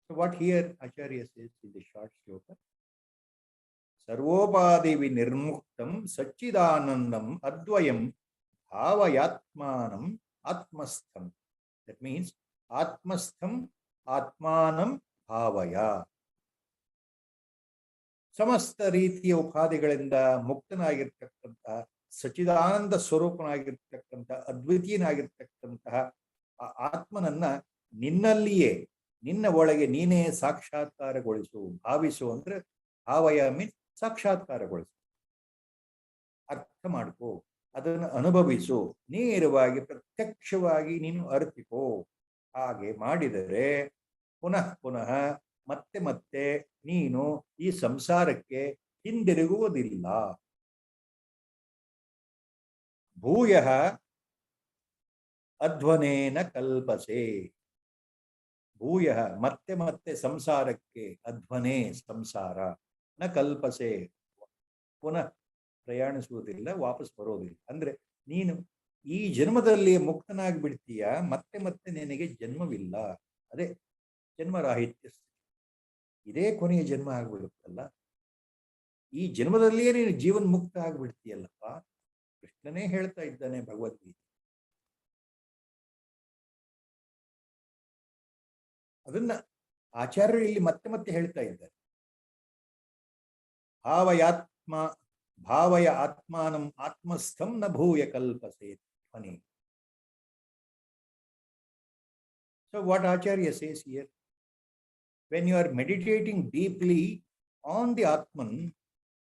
So what here Acharya says in the short shloka, sarvopadi vinirmuktam satchidanandam advayam bhavayatmanam atmastham. That means atmastham atmanam bhavaya. ಸಮಸ್ತ ರೀತಿಯ ಉಪಾಧಿಗಳಿಂದ ಮುಕ್ತನಾಗಿರ್ತಕ್ಕಂಥ ಸಚ್ಚಿದಾನಂದ ಸ್ವರೂಪನಾಗಿರ್ತಕ್ಕಂಥ ಅದ್ವಿತೀಯನಾಗಿರ್ತಕ್ಕಂತಹ ಆ ಆತ್ಮನನ್ನ ನಿನ್ನಲ್ಲಿಯೇ, ನಿನ್ನ ಒಳಗೆ ನೀನೇ ಸಾಕ್ಷಾತ್ಕಾರಗೊಳಿಸು. ಭಾವಿಸು ಅಂದ್ರೆ ಭಾವಯ ಮೀನ್ಸ್ ಸಾಕ್ಷಾತ್ಕಾರಗೊಳಿಸು, ಅರ್ಥ ಮಾಡ್ಕೋ, ಅದನ್ನು ಅನುಭವಿಸು, ನೇರವಾಗಿ ಪ್ರತ್ಯಕ್ಷವಾಗಿ ನೀನು ಅರಿತಿಕೋ. ಹಾಗೆ ಮಾಡಿದರೆ ಪುನಃ ಪುನಃ ಮತ್ತೆ ಮತ್ತೆ ನೀನು ಈ ಸಂಸಾರಕ್ಕೆ ಹಿಂದಿರುಗುವುದಿಲ್ಲ. ಭೂಯಃ ಅಧ್ವನೇನ ಕಲ್ಪಸೆ. ಭೂಯಃ ಮತ್ತೆ ಮತ್ತೆ ಸಂಸಾರಕ್ಕೆ, ಅಧ್ವನೇ ಸಂಸಾರ, ನ ಕಲ್ಪಸೆ ಪುನಃ ಪ್ರಯಾಣಿಸುವುದಿಲ್ಲ, ವಾಪಸ್ ಬರೋದಿಲ್ಲ. ಅಂದ್ರೆ ನೀನು ಈ ಜನ್ಮದಲ್ಲಿ ಮುಕ್ತನಾಗಿ ಬಿಡ್ತೀಯ, ಮತ್ತೆ ಮತ್ತೆ ನಿನಗೆ ಜನ್ಮವಿಲ್ಲ. ಅದೇ ಜನ್ಮರಾಹಿತ್ಯ. ಇದೇ ಕೊನೆಯ ಜನ್ಮ ಆಗ್ಬಿಡುತ್ತಲ್ಲ, ಈ ಜನ್ಮದಲ್ಲಿಯೇ ನೀನು ಜೀವನ್ ಮುಕ್ತ ಆಗ್ಬಿಡ್ತೀಯಲ್ಲಪ್ಪ. ಕೃಷ್ಣನೇ ಹೇಳ್ತಾ ಇದ್ದಾನೆ ಭಗವದ್ಗೀತೆ. ಅದನ್ನ ಆಚಾರ್ಯರು ಇಲ್ಲಿ ಮತ್ತೆ ಮತ್ತೆ ಹೇಳ್ತಾ ಇದ್ದಾರೆ. ಭಾವಯ ಆತ್ಮಾನಂ ಆತ್ಮಸ್ಥಂ ನ ಭೂಯ ಕಲ್ಪಸೇ ಧ್ವನಿ. So what Acharya says here, when you are meditating deeply on the Atman,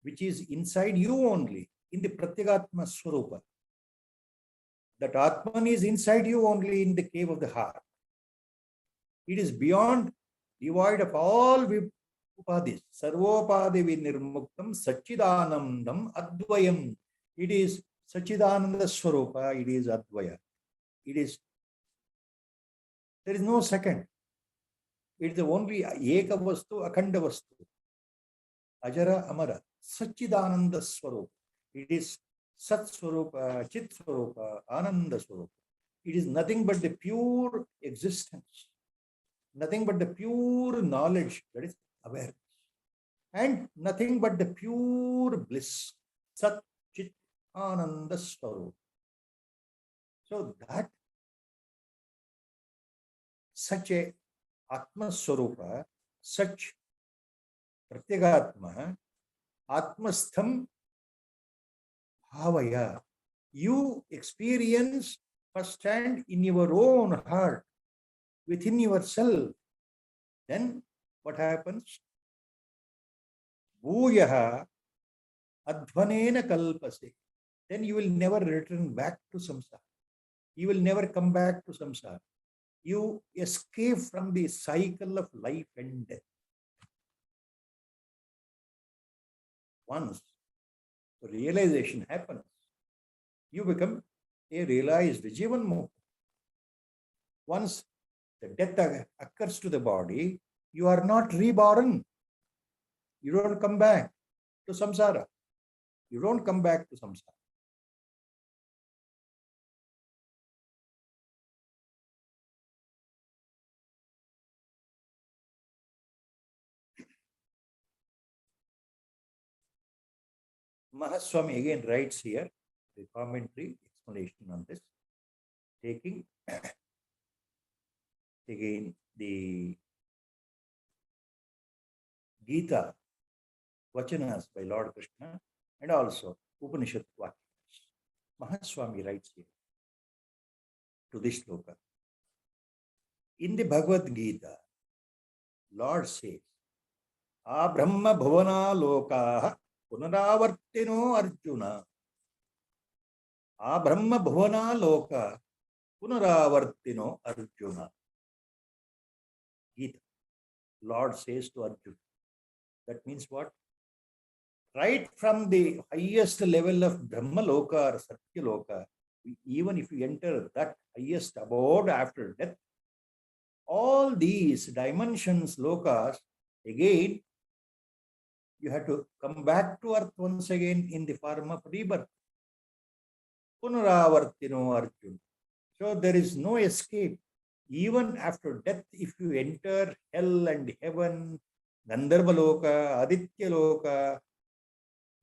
which is inside you only, in the Pratyagatma Swarupa, that Atman is inside you only in the cave of the heart. It is beyond, devoid of all upadhis. Sarvopadi vinirmuktam Sachidanandam Advayam. It is Sachidananda Swarupa, it is Advaya. There is no second. It is the only Eka Vastu, Akhanda Vastu. Ajara Amara, Sachidananda Swarupa. It is Sat Swarupa, Chit Swarupa, Ananda Swarupa. It is nothing but the pure existence, nothing but the pure knowledge, that is awareness, and nothing but the pure bliss, Sat Chit Ananda Swarupa. So that such a Atma Swarupa, such Pratyagatma, Atmastham Bhavaya, you experience firsthand in your own heart, within yourself. Then what happens? Bhuyaha adhvanena kalpase. Then you will never return back to samsara. You will never come back to samsara. You escape from the cycle of life and death. Once the realization happens, you become a realized Jivan Mukta. Once the death occurs to the body, you are not reborn. You don't come back to samsara. You don't come back to samsara. Mahaswami again writes here the commentary explanation on this, taking again the Gita Vachanas by Lord Krishna and also Upanishad Vakyas. Mahaswami writes here to this sloka. In the Bhagavad Gita, Lord says, Abrahma bhavana lokaha punaravartino Arjuna. Abrahma bhavana loka punaravartino Arjuna. Gita. Lord says to Arjuna. That means what? Right from the highest level of Brahma Loka or Satya Loka, even if you enter that highest abode after death, all these dimensions, lokas, again, you have to come back to earth once again in the form of rebirth. Punaravartino Arjuna. So there is no escape. Even after death, if you enter hell and heaven, Gandharva Loka, Aditya Loka,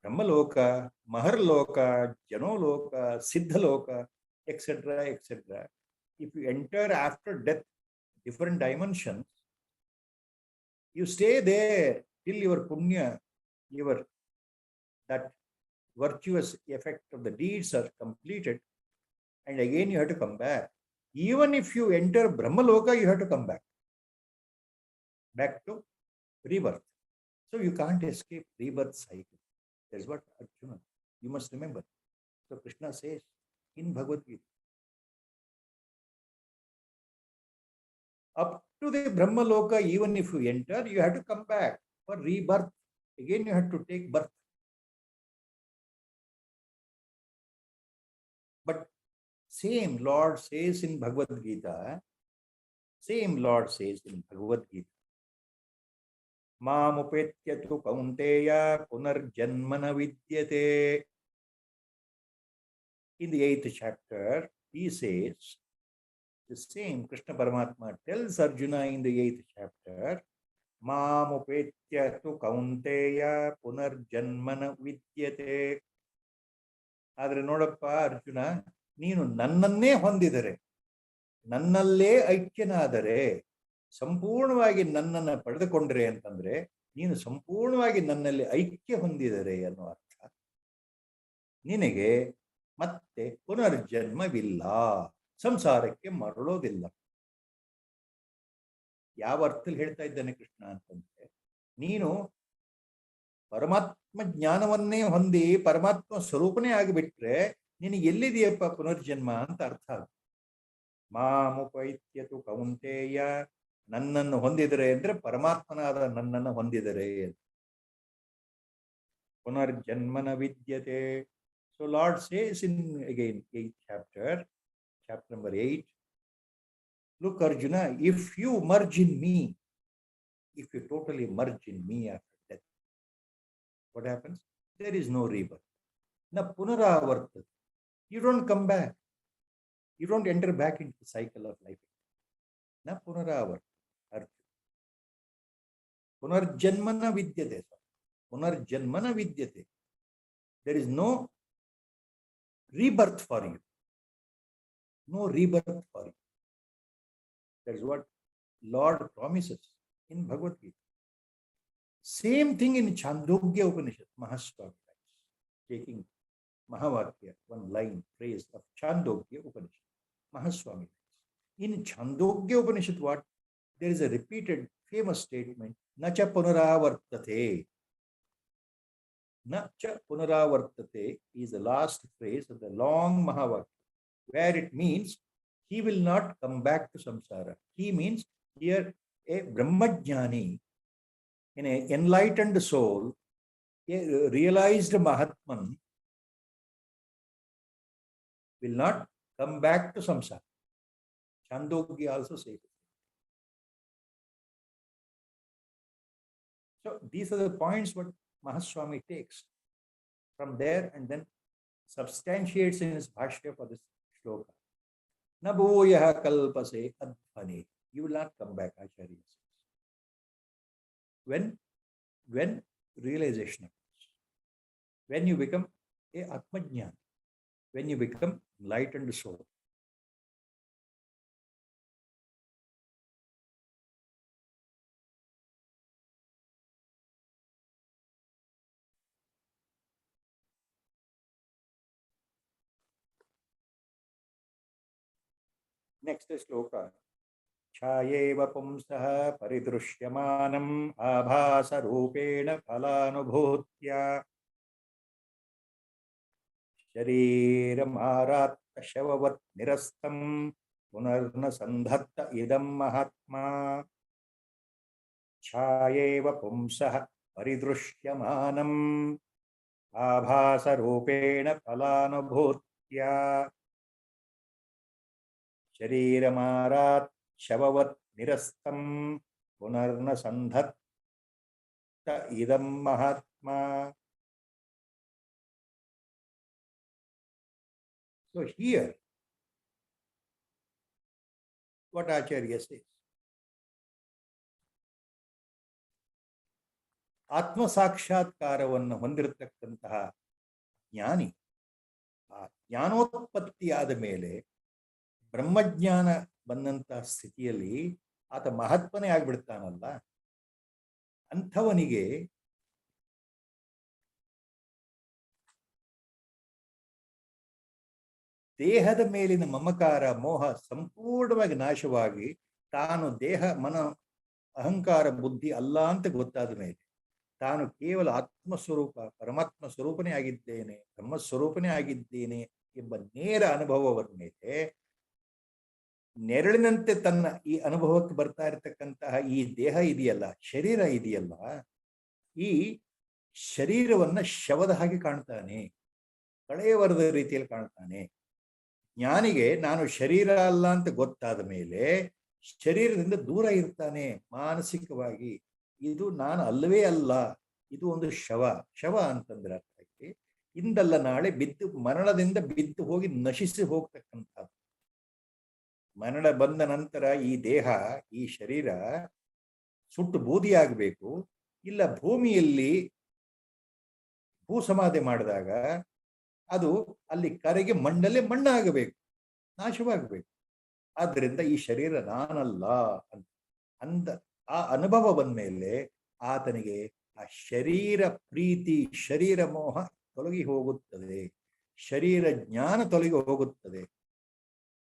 Brahmaloka, Maharloka, Janoloka, Siddhaloka, etc., etc. If you enter after death, different dimensions, you stay there till your punya, your that virtuous effect of the deeds are completed, and again you have to come back. Even if you enter Brahmaloka, you have to come back to rebirth. So you can't escape rebirth cycle. That's what Arjuna, you must remember. So Krishna says in Bhagavad Gita, up to the Brahma Loka, even if you enter, you have to come back for rebirth. Again, you have to take birth. But same Lord says in Bhagavad Gita, Mamupetyatu kaunteya punarjanmana vidyate. In the 8th chapter, he says, the same Krishna Paramatma tells Arjuna in the 8th chapter, Mamupetyatu kaunteya punarjanmana vidyate. ಆದರೆ ನೋಡಪ್ಪ ಅರ್ಜುನ, ನೀನು ನನ್ನನ್ನೇ ಹೊಂದಿದರೆ, ನನ್ನಲ್ಲೇ ಐಕ್ಯನಾದರೆ, ಸಂಪೂರ್ಣವಾಗಿ ನನ್ನನ್ನು ಪಡೆದುಕೊಂಡ್ರೆ ಅಂತಂದ್ರೆ ನೀನು ಸಂಪೂರ್ಣವಾಗಿ ನನ್ನಲ್ಲಿ ಐಕ್ಯ ಹೊಂದಿದರೆ ಅನ್ನೋ ಅರ್ಥ. ನಿನಗೆ ಮತ್ತೆ ಪುನರ್ಜನ್ಮವಿಲ್ಲ, ಸಂಸಾರಕ್ಕೆ ಮರಳೋದಿಲ್ಲ. ಯಾವ ಅರ್ಥದಲ್ಲಿ ಹೇಳ್ತಾ ಇದ್ದಾನೆ ಕೃಷ್ಣ ಅಂತಂದ್ರೆ, ನೀನು ಪರಮಾತ್ಮ ಜ್ಞಾನವನ್ನೇ ಹೊಂದಿ ಪರಮಾತ್ಮ ಸ್ವರೂಪನೇ ಆಗಿಬಿಟ್ರೆ ನಿನಗೆ ಎಲ್ಲಿದೆಯಪ್ಪ ಪುನರ್ಜನ್ಮ ಅಂತ ಅರ್ಥ. ಮಾಮುಪೈತ್ಯತು ಕೌಂತೆಯ, ನನ್ನನ್ನು ಹೊಂದಿದರೆ ಅಂದ್ರೆ ಪರಮಾತ್ಮನಾದ ನನ್ನನ್ನು ಹೊಂದಿದರೆ. ಪುನರ್ಜನ್ಮನ ವಿದ್ಯತೆ. So lord says in again 8th chapter, chapter number 8, look Arjuna, if you merge in me, if you totally merge in me after death, what happens? There is no rebirth. Na punaravarta. You don't come back. You don't enter back into the cycle of life. Na punaravarta. Punarjanmana vidyate. Punarjanmana vidyate. There is no rebirth for you. No rebirth for you. That is what Lord promises in Bhagavad Gita. Same thing in Chandogya Upanishad, Mahaswami writes, taking Mahavakya, one line phrase of Chandogya Upanishad. Mahaswami writes, in Chandogya Upanishad, what? there is a repeated famous statement, Nacha punaravartate. Nacha punaravartate is the last phrase of the long Mahavakya, where it means he will not come back to samsara. He means here a Brahmajnani, in an enlightened soul, a realized Mahatman will not come back to samsara. Chandogya also says it. So these are the points what Mahaswami takes from there and then substantiates in his bhashya for this shloka. Na bhuyaha kalpase adhvane. You will not come back, Acharya says. When realization occurs, when you become a Atmajnana, when you become enlightened soul. Next shloka. Chayeva pumsah paridrushyamanam abhasa rupena phalanubhutya shariram aratta shavavat nirastam punarna sandhatta idam mahatma. Chayeva pumsah paridrushyamanam abhasa rupena phalanubhutya shariramarat shavavat nirastam punarna sandhatta idam mahatma. So here, what Acharya says, ಆತ್ಮ ಸಾಕ್ಷಾತ್ಕಾರವನ್ನು ಹೊಂದಿರತಕ್ಕಂತಹ ಜ್ಞಾನಿ ಆ ಜ್ಞಾನೋತ್ಪತ್ತಿಯಾದ ಮೇಲೆ ಬ್ರಹ್ಮಜ್ಞಾನ ಬಂದಂತಹ ಸ್ಥಿತಿಯಲ್ಲಿ ಆತ ಮಹಾತ್ಮನೇ ಆಗ್ಬಿಡ್ತಾನಲ್ಲ, ಅಂಥವನಿಗೆ ದೇಹದ ಮೇಲಿನ ಮಮಕಾರ ಮೋಹ ಸಂಪೂರ್ಣವಾಗಿ ನಾಶವಾಗಿ ತಾನು ದೇಹ ಮನ ಅಹಂಕಾರ ಬುದ್ಧಿ ಅಲ್ಲ ಅಂತ ಗೊತ್ತಾದ ಮೇಲೆ ತಾನು ಕೇವಲ ಆತ್ಮಸ್ವರೂಪ ಪರಮಾತ್ಮ ಸ್ವರೂಪನೇ ಆಗಿದ್ದೇನೆ, ಬ್ರಹ್ಮಸ್ವರೂಪನೇ ಆಗಿದ್ದೇನೆ ಎಂಬ ನೇರ ಅನುಭವದ ಮೇಲೆ ನೆರಳಿನಂತೆ ತನ್ನ ಈ ಅನುಭವಕ್ಕೆ ಬರ್ತಾ ಇರತಕ್ಕಂತಹ ಈ ದೇಹ ಇದೆಯಲ್ಲ, ಶರೀರ ಇದೆಯಲ್ಲ, ಈ ಶರೀರವನ್ನ ಶವದ ಹಾಗೆ ಕಾಣ್ತಾನೆ, ಕಳೆಯವರದ ರೀತಿಯಲ್ಲಿ ಕಾಣ್ತಾನೆ. ಜ್ಞಾನಿಗೆ ನಾನು ಶರೀರ ಅಲ್ಲ ಅಂತ ಗೊತ್ತಾದ ಮೇಲೆ ಶರೀರದಿಂದ ದೂರ ಇರ್ತಾನೆ ಮಾನಸಿಕವಾಗಿ. ಇದು ನಾನು ಅಲ್ಲವೇ ಅಲ್ಲ, ಇದು ಒಂದು ಶವ ಅಂತಂದ್ರೆ ಅರ್ಥ ಆಗಿ ಇಂದಲ್ಲ ನಾಳೆ ಬಿದ್ದು ಮರಣದಿಂದ ಬಿದ್ದು ಹೋಗಿ ನಶಿಸಿ ಹೋಗ್ತಕ್ಕಂಥದ್ದು. ಮರಣ ಬಂದ ನಂತರ ಈ ದೇಹ ಈ ಶರೀರ ಸುಟ್ಟು ಬೂದಿಯಾಗಬೇಕು, ಇಲ್ಲ ಭೂಮಿಯಲ್ಲಿ ಭೂ ಸಮಾಧಿ ಮಾಡಿದಾಗ ಅದು ಅಲ್ಲಿ ಕರೆಗೆ ಮಣ್ಣಲ್ಲೇ ಮಣ್ಣಾಗಬೇಕು, ನಾಶವಾಗಬೇಕು. ಆದ್ರಿಂದ ಈ ಶರೀರ ನಾನಲ್ಲ ಅಂದ ಆ ಅನುಭವ ಬಂದ್ಮೇಲೆ ಆತನಿಗೆ ಆ ಶರೀರ ಪ್ರೀತಿ ಶರೀರ ಮೋಹ ತೊಲಗಿ ಹೋಗುತ್ತದೆ, ಶರೀರ ಜ್ಞಾನ ತೊಲಗಿ ಹೋಗುತ್ತದೆ,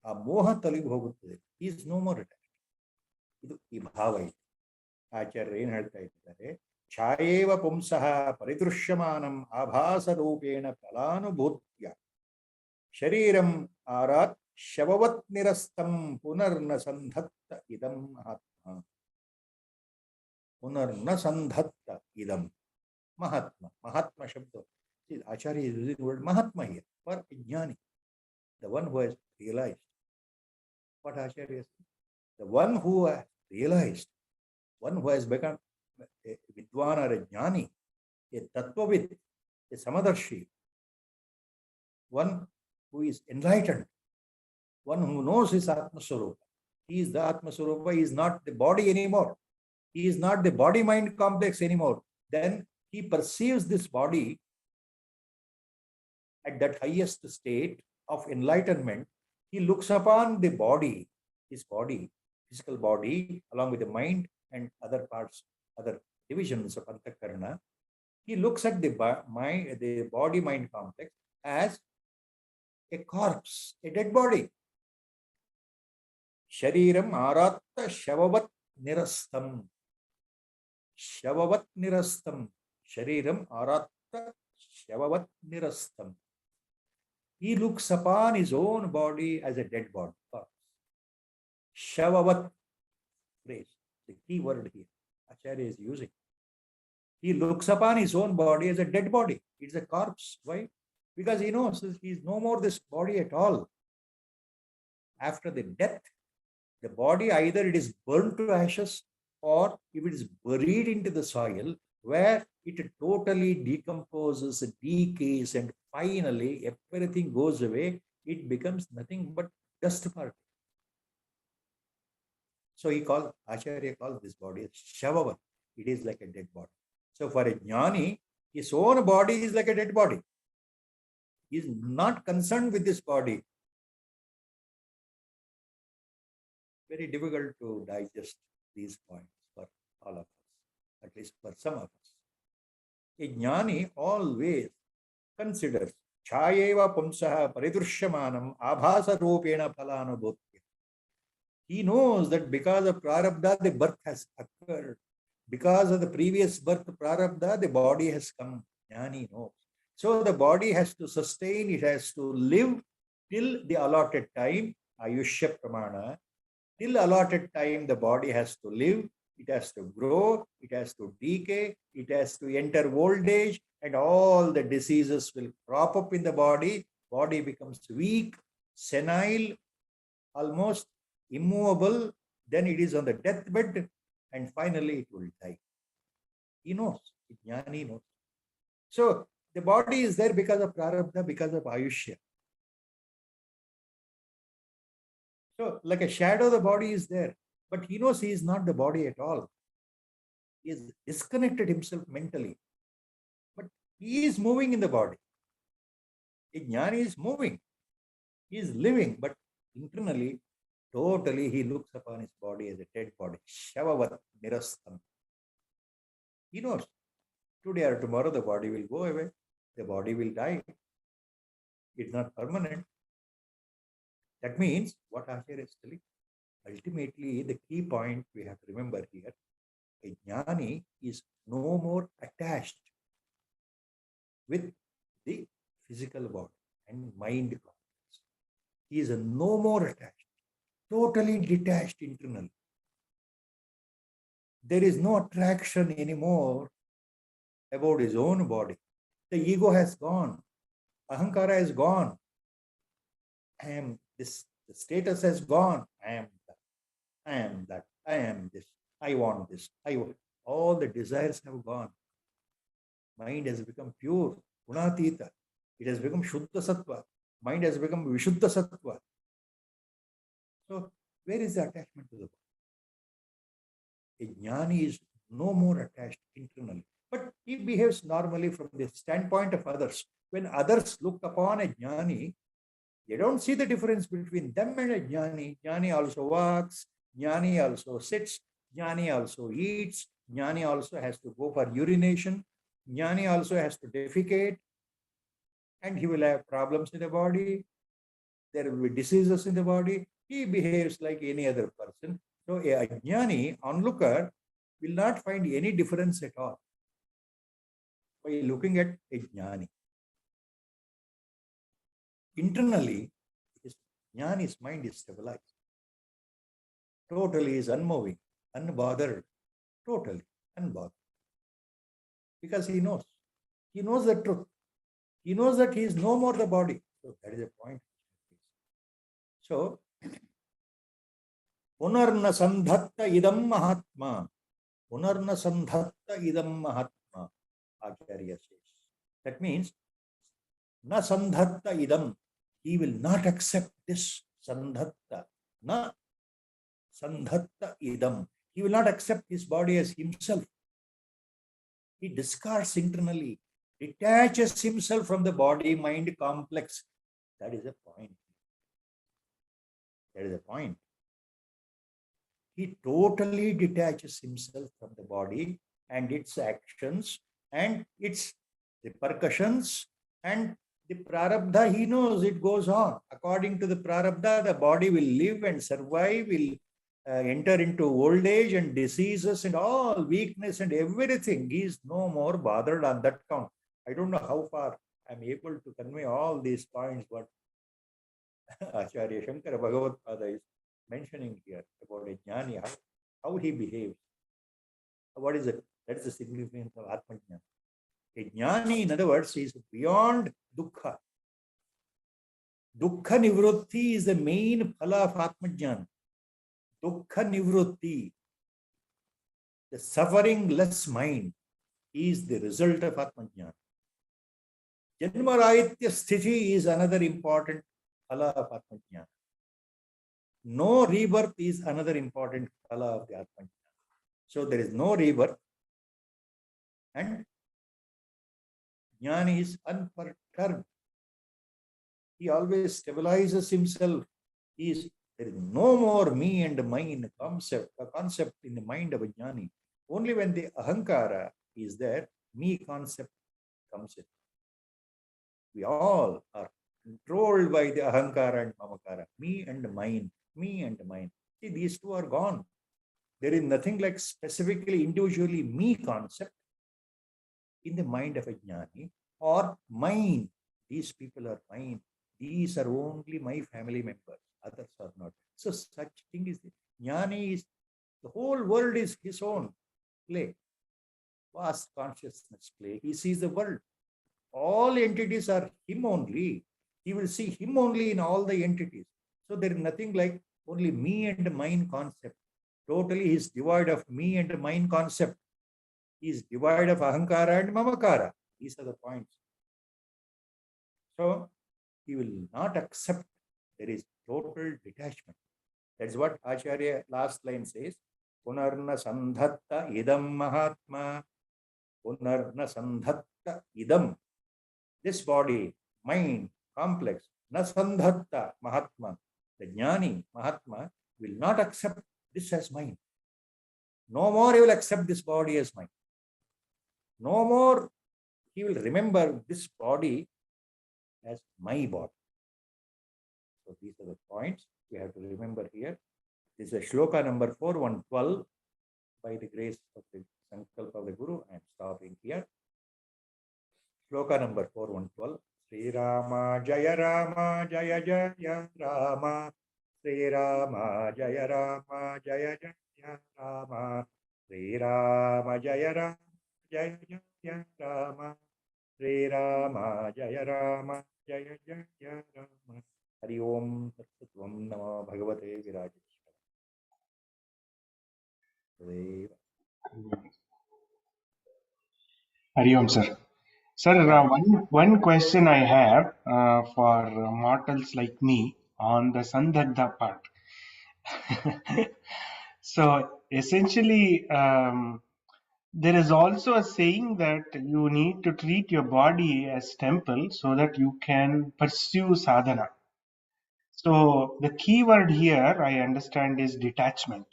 ಆ ಮೋಹ ತೊಲಗಿ ಹೋಗುತ್ತದೆ. Is no more attached. ಇದು ಈ ಭಾವ ಇದೆ. ಆಚಾರ್ಯರು ಏನ್ ಹೇಳ್ತಾ ಇದ್ದಾರೆ, ಛಾಯೇವ ಪುಂಸಃ ಪರಿದೃಶ್ಯಮಾನಂ ಆಭಾಸ ರೂಪೇಣ ಫಲಾನುಭೂತ್ಯ ಶರೀರಂ ಆರಾತ್ ಶವವತ್ ನಿರಸ್ತಂ ಪುನರ್ನ ಸಂಧತ್ತ ಇದಂ ಮಹಾತ್ಮ. ಪುನರ್ನ ಸಂಧತ್ತ ಇದಂ ಮಹಾತ್ಮ. ಮಹಾತ್ಮ ಶಬ್ದ ಆಚಾರ್ಯ ಯೂಸಿಂಗ್ ವರ್ಡ್ ಮಹಾತ್ಮ ಹಿಯರ್ ಫಾರ್ ಜ್ಞಾನಿ, the one who has realized what Acharya said, the one who has realized, one who has become a vidwan or a jnani, a tattvavid, a samadarshi, one who is enlightened, one who knows his Atma Swarupa. He is the Atma Swarupa, he is not the body anymore. He is not the body-mind complex anymore. Then he perceives this body at that highest state of enlightenment. He looks upon the body, his body, physical body, along with the mind and other parts, other divisions of Antakarana. He looks at the body-mind complex as a corpse, a dead body. Shariram aratta shavavat nirastam. Shavavat nirastam. Shariram aratta shavavat nirastam. He looks upon his own body as a dead body. Shavavat phrase, the key word here, Acharya is using. He looks upon his own body as a dead body. It's a corpse. Why? Because he knows he is no more this body at all. After the death, the body either it is burned to ashes or if it is buried into the soil where it totally decomposes, decays, and finally everything goes away, it becomes nothing but dust particle. So Acharya calls this body as Shavavat. It is like a dead body. So for a jnani, his own body is like a dead body. He is not concerned with this body. Very difficult to digest these points for all of us, at least for some of us. A jnani always considers chayeva pumsaha paridrushyamanam abhasa rupena phalanubhutya. He knows that because of prarabdha, the birth has occurred. Because of the previous birth prarabdha, the body has come. Jnani knows. So the body has to sustain, it has to live till the allotted time, ayushya pramana. Till allotted time, the body has to live, it has to grow, it has to decay, it has to enter old age, and all the diseases will crop up in the body. Body becomes weak, senile, almost immovable. Then it is on the deathbed, and finally it will die. He knows, Jnani knows. So the body is there because of prarabdha, because of ayushya. So like a shadow, the body is there, but he knows he is not the body at all. He has disconnected himself mentally, but he is moving in the body. A jnani is moving, he is living, but internally, totally he looks upon his body as a dead body. Shavavat nirastam. He knows today or tomorrow the body will go away, the body will die. It's not permanent. That means what Acharya is telling, ultimately the key point we have to remember here, a jnani is no more attached with the physical body and mind complex. He is no more attached, totally detached internally. There is no attraction anymore about his own body. The ego has gone. Ahankara is gone. I am this. The status has gone. I am that. I am that. I am this. I want this. I want. All the desires have gone. Mind has become pure. Gunatita. It has become Shuddha Sattva. Mind has become Vishuddha Sattva. So, where is the attachment to the body? A jnani is no more attached internally, but he behaves normally from the standpoint of others. When others look upon a jnani, they don't see the difference between them and a jnani. Jnani also walks, jnani also sits, jnani also eats, jnani also has to go for urination, jnani also has to defecate, and he will have problems in the body. There will be diseases in the body. He behaves like any other person. So a jnani, onlooker, will not find any difference at all by looking at a jnani. Internally, jnani's mind is stabilized. Totally is unmoving, unbothered, totally unbothered. Because he knows. He knows the truth. He knows that he is no more the body. So that is a point. So, Punarna sandhatta idam mahatma. Punarna sandhatta idam mahatma. Acharya says. That means, na sandhatta idam. He will not accept this sandhatta. Na sandhatta idam. He will not accept his body as himself. He discards internally, detaches himself from the body-mind complex. That is a point. That is a point. He totally detaches himself from the body and its actions and its repercussions and the prarabdha. He knows it goes on. According to the prarabdha, the body will live and survive, will enter into old age and diseases and all weakness and everything. He is no more bothered on that count. I don't know how far I'm able to convey all these points, but Acharya Shankara Bhagavad is mentioning here about a jnani, how he behaves. What is it? That is the significance of Atmajnana. A jnani, in other words, is beyond dukkha. Dukkha nivrutti is the main phala of Atmajnana. Dukkha nivrutti, the suffering less mind, is the result of Atmajnana. Janmarahitya sthiti is another important phala of Atmajnana. No rebirth is another important phala of the Atmajnana. So there is no rebirth, and jnani is unperturbed. He always stabilizes himself. There is no more me and mine concept in the mind of a jnani. Only when the ahankara is there, me concept comes in. We all are controlled by the ahankara and mamakara. Me and mine, me and mine. See, these two are gone. There is nothing like specifically, individually me concept in the mind of a jnani, or mine. These people are mine. These are only my family members. Others are not. So such thing is the jnani is, the whole world is his own play. Vast consciousness play. He sees the world. All entities are him only. He will see him only in all the entities. So there is nothing like only me and mine concept. Totally he is devoid of me and mine concept. He is devoid of ahankara and mamakara. These are the points. So he will not accept. There is total detachment. That's what Acharya last line says. Punarna sandhatta idam mahatma. Punarna sandhatta idam. This body, mind, complex, na sandhatta mahatma. The jnani, mahatma, will not accept this as mine. No more he will accept this body as mine. No more he will remember this body as my body. So these are the points we have to remember here. This is shloka number 4112. By the grace of the Sankalpa of the Guru, I am stopping here. Shloka number 4112. Sri Rama Jaya Rama Jaya Jaya Rama. Sri Rama Jaya Rama Jaya Jaya Rama. Sri Rama Jaya Rama Jaya Jaya Rama. Sri Rama Jaya Rama Jaya Jaya Rama. Hari Om Tattvam Nama Bhagavate Virajeshwara. Hari Om, sir. Sir, one question I have for mortals like me on the Sandhagda part. So essentially, there is also a saying that you need to treat your body as temple so that you can pursue sadhana. So the key word here I understand is detachment,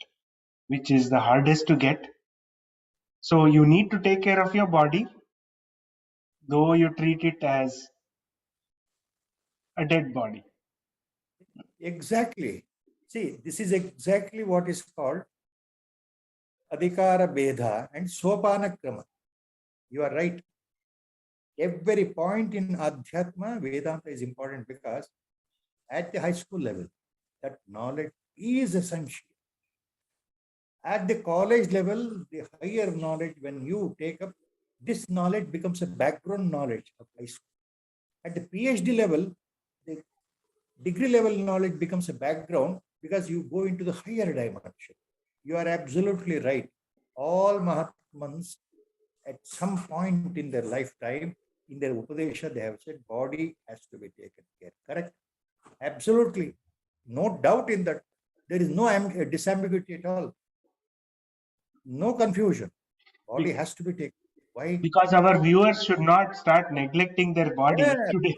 which is the hardest to get. So you need to take care of your body, though you treat it as a dead body. Exactly. See, this is exactly what is called Adhikara Bedha and Sopana Krama. You are right. Every point in Adhyatma, Vedanta is important because at the high school level, that knowledge is essential. At the college level, the higher knowledge, when you take up, this knowledge becomes a background knowledge of high school. At the PhD level, the degree level knowledge becomes a background because you go into the higher dimension. You are absolutely right. All Mahatmans, at some point in their lifetime, in their Upadesha, they have said body has to be taken care. Correct? Absolutely. No doubt in that. There is no disambiguity at all. No confusion. Body has to be taken. Why? Because our viewers should not start neglecting their body today.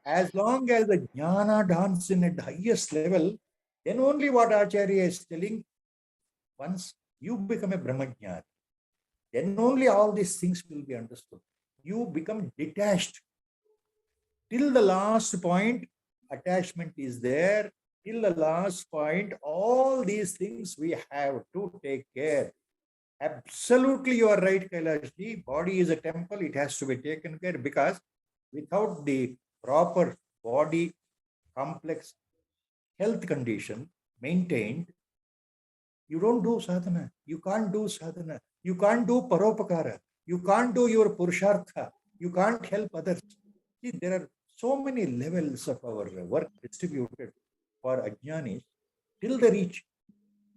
As long as the jnana dance in at the highest level, then only what Acharya is telling, once you become a Brahmajnani, then only all these things will be understood. You become detached. Till the last point, attachment is there. till the last point, all these things we have to take care. Absolutely, you are right, Kailashji. Body is a temple, it has to be taken care, because without the proper body complex health condition maintained, you don't do sadhana. You can't do sadhana. You can't do paropakara. You can't do your purushartha. You can't help others. See, there are so many levels of our work distributed for ajnanis till the reach.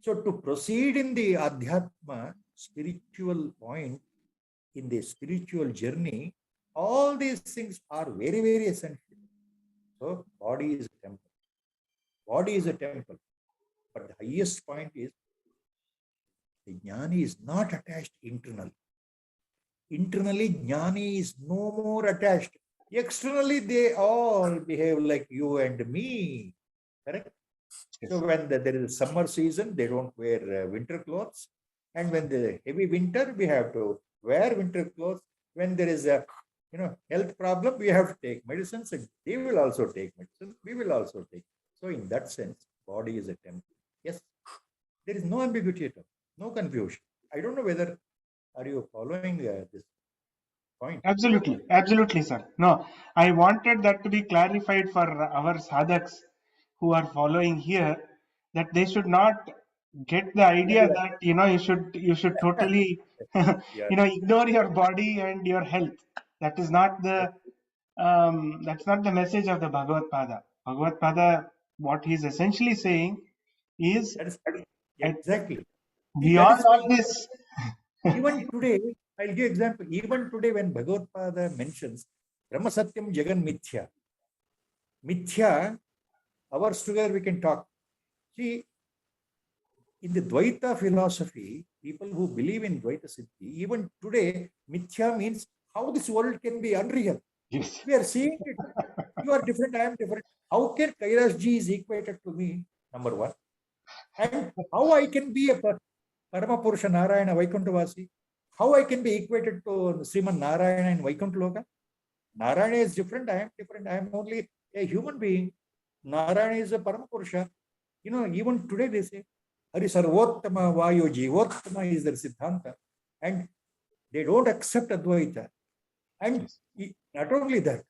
So to proceed in the adhyatma spiritual point, in the spiritual journey, all these things are very, very essential. So body is a temple. Body is a temple. But the highest point is the jnani is not attached internally. Internally, jnani is no more attached. Externally, they all behave like you and me. Correct? Yes. So when there is summer season, they don't wear winter clothes. And when the heavy winter, we have to wear winter clothes. When there is a health problem, we have to take medicines. And they will also take medicine. We will also take. So in that sense, body is a temple. Yes, there is no ambiguity at all, no confusion. I don't know whether are you following this point? Absolutely, absolutely, sir. No, I wanted that to be clarified for our sadhaks who are following here, that they should not get the idea Yeah, that you should totally yeah. ignore your body and your health. That is not the that's not the message of the Bhagavad Pada. Bhagavad Pada, what he's essentially saying is, That is at, exactly. See, that beyond is why all this. even today, I'll give example. Even today, when Bhagavad Pada mentions Brahma Satyam Jagan Mithya, Mithya, hours together we can talk. See, in the Dvaita philosophy, people who believe in Dvaita Siddhi, even today, Mithya means how this world can be unreal. Yes. We are seeing it. You are different, I am different. How can Kailash ji is equated to me? Number one. And how I can be a Parama Purusha Narayana Vaikuntavasi? How I can be equated to Sriman Narayana in Vaikuntha Loka? Narayana is different, I am different. I am only a human being. Narayana is a Parama Purusha. Even today they say, Hari Sarvottama Vayo Jivottama is their Siddhanta. And they don't accept Advaita. And not only that,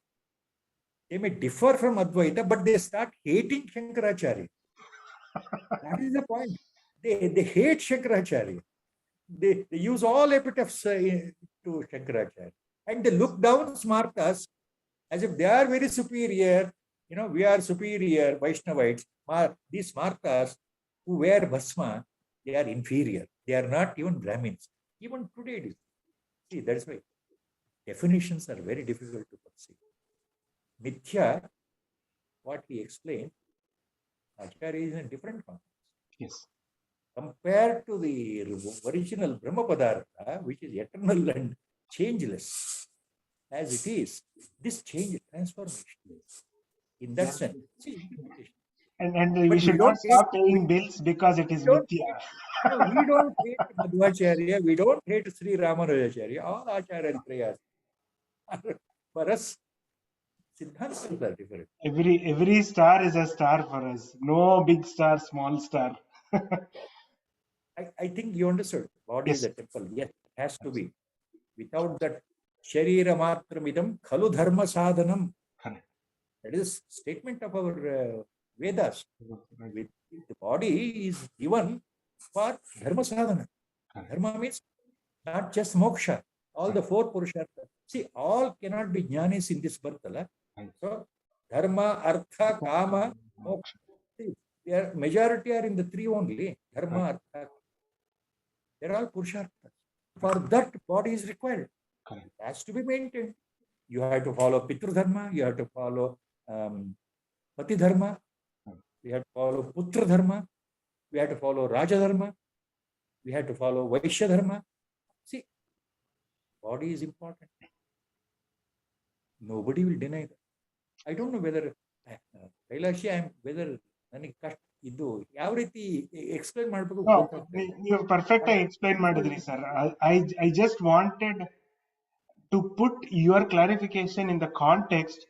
they may differ from Advaita, but they start hating Shankaracharya. That is the point. They hate Shankaracharya. They use all epithets to Shankaracharya. And they look down Smartas as if they are very superior. We are superior Vaishnavites. These Smartas who wear Bhasma, they are inferior. They are not even Brahmins. Even today it is. See, that's why definitions are very difficult to perceive. Mithya, what he explained, Acharya is in a different context. Yes. Compared to the original Brahma Padartha, which is eternal and changeless, as it is, this change, transformation, in that sense. See, And we but we should not don't hate, stop paying bills because it we is don't mithya. hate, we don't hate Madhvacharya, we don't hate Sri Ramanujacharya, all Acharya prayers. For us, Siddhantas are different. Every star is a star for us. No big star, small star. I think you understood. Body is Yes. a temple. Yes, it has to be. Without that, Sharira Matramidam Khalu Dharma Sadhanam. Correct. That is a statement of our Vedas. The body is given for Dharma Sadhana. Dharma means not just moksha, all the four purusharthas. See, all cannot be jnanis in this birth. So, Dharma, Artha, Kama, Moksha. See, majority are in the three only. Dharma, Artha. They're all purusharthas. For that, body is required. It has to be maintained. You have to follow Pitru Dharma, you have to follow Pati Dharma, we have to follow Putra Dharma, we have to follow Raja Dharma, we have to follow Vaishya Dharma. See, body is important. Nobody will deny that. I don't know whether Kailashi, I am whether ನನಗೆ ಕಷ್ಟ ಇದು ಯಾವ ರೀತಿ explain ಮಾಡಬೇಕು ಗೊತ್ತಾಗ್ತದೆ. ನೀವು perfect ಆಗಿ explain ಮಾಡಿದ್ರಿ sir. I just wanted to put your clarification in the context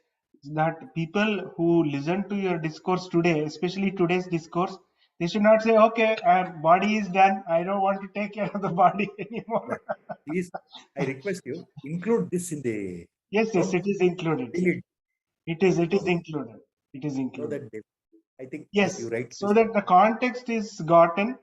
that people who listen to your discourse today, especially today's discourse, they should not say, okay, our body is done. I don't want to take care of the body anymore. Right. Please, I request you, include this in the, Yes, yes, don't it is included, sir. delete It is no, included. It is so included. that they, I think, as you Yes, rightly so said, that the context is gotten,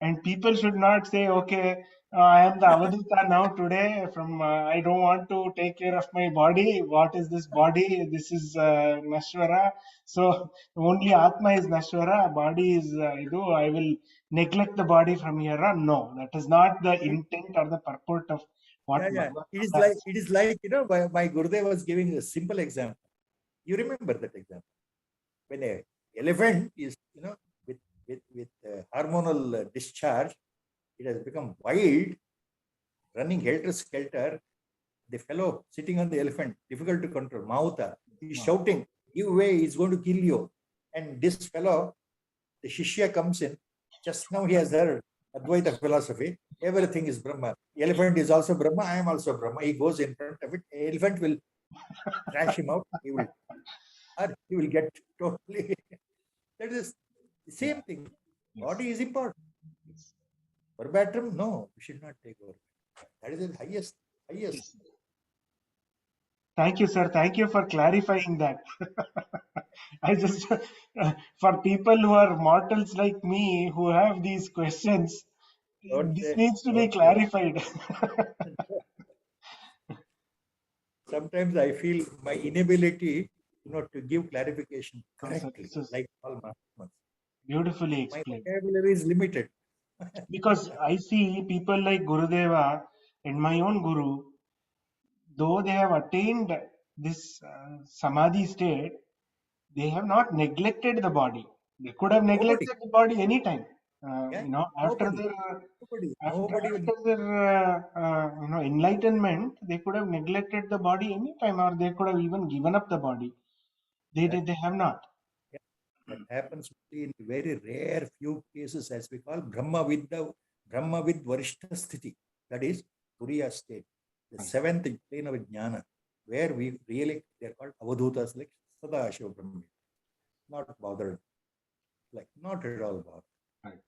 and people should not say, okay, I am the Avadhuta now today. I don't want to take care of my body. What is this body? This is Nashwara. So only Atma is Nashwara. Body is Idu. I will neglect the body from here on. No, that is not the it, intent or the purport of what yeah, yeah. Bhagavad Gita has. It is like, my Gurudev was giving a simple example. You remember that example? When a elephant is, with hormonal discharge, it has become wild, running helter skelter. The fellow sitting on the elephant, difficult to control, Mahuta, he's shouting, "Give way, he's going to kill you." And this fellow, the Shishya comes in. Just now he has heard Advaita philosophy. Everything is Brahma. Elephant is also Brahma. I am also Brahma. He goes in front of it. Elephant will thrash him out. He will get totally. That is the Yeah. same thing. Yes. Body is important. Verbatim, no, we should not take over. That is the highest. Yes. Thank you, sir. Thank you for clarifying that. I just, for people who are mortals like me who have these questions, Don't this say, needs to be don't say. clarified. Sometimes I feel my inability, to give clarification No, sir, correctly, this is like all Mahatmas. beautifully My explained. vocabulary is limited. Because I see people like Gurudeva and my own Guru, though they have attained this samadhi state, they have not neglected the body. They could have Nobody. neglected the body anytime. Yeah, After nobody. their Nobody will. enlightenment, they could have neglected the body anytime, or they could have even given up the body. That, They have not. yeah, that happens only in very rare few cases, as we call Brahma with Varishta Sthiti. That is Turiya state, the seventh plane of Jnana, where we really, they're called Avadhutas, like Sadashiva Brahma. Not bothered, like not at all bothered Right.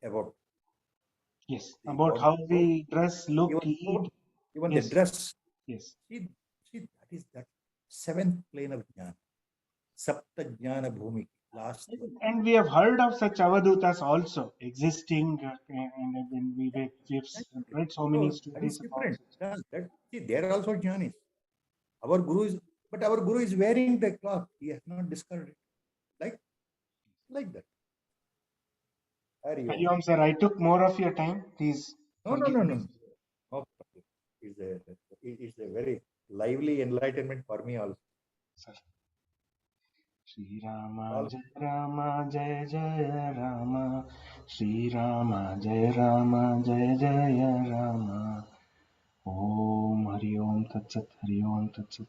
about Yes, the about body. how we dress, look, Even eat. food, even the Yes, dress. yes. See, that is that seventh plane of Jnana. Sapta Jnana Bhumi, last one. And we have heard of such avadhutas also existing, and we've read so many So that is stories about different. such. See, they are also jnanis. Our guru is, but our guru is wearing the cloth. He has not discarded it. Like that. Hari Om. Hariom, sir, I took more of your time. Please No, no, forgive no, me. no. No. It's a very lively enlightenment for me also. Sir. Shri Rama All Jai Rama Jai Jai Rama Shri Rama Jai Rama Jai Jai Rama Om Hari Om Tat Sat Hari Om Tat Sat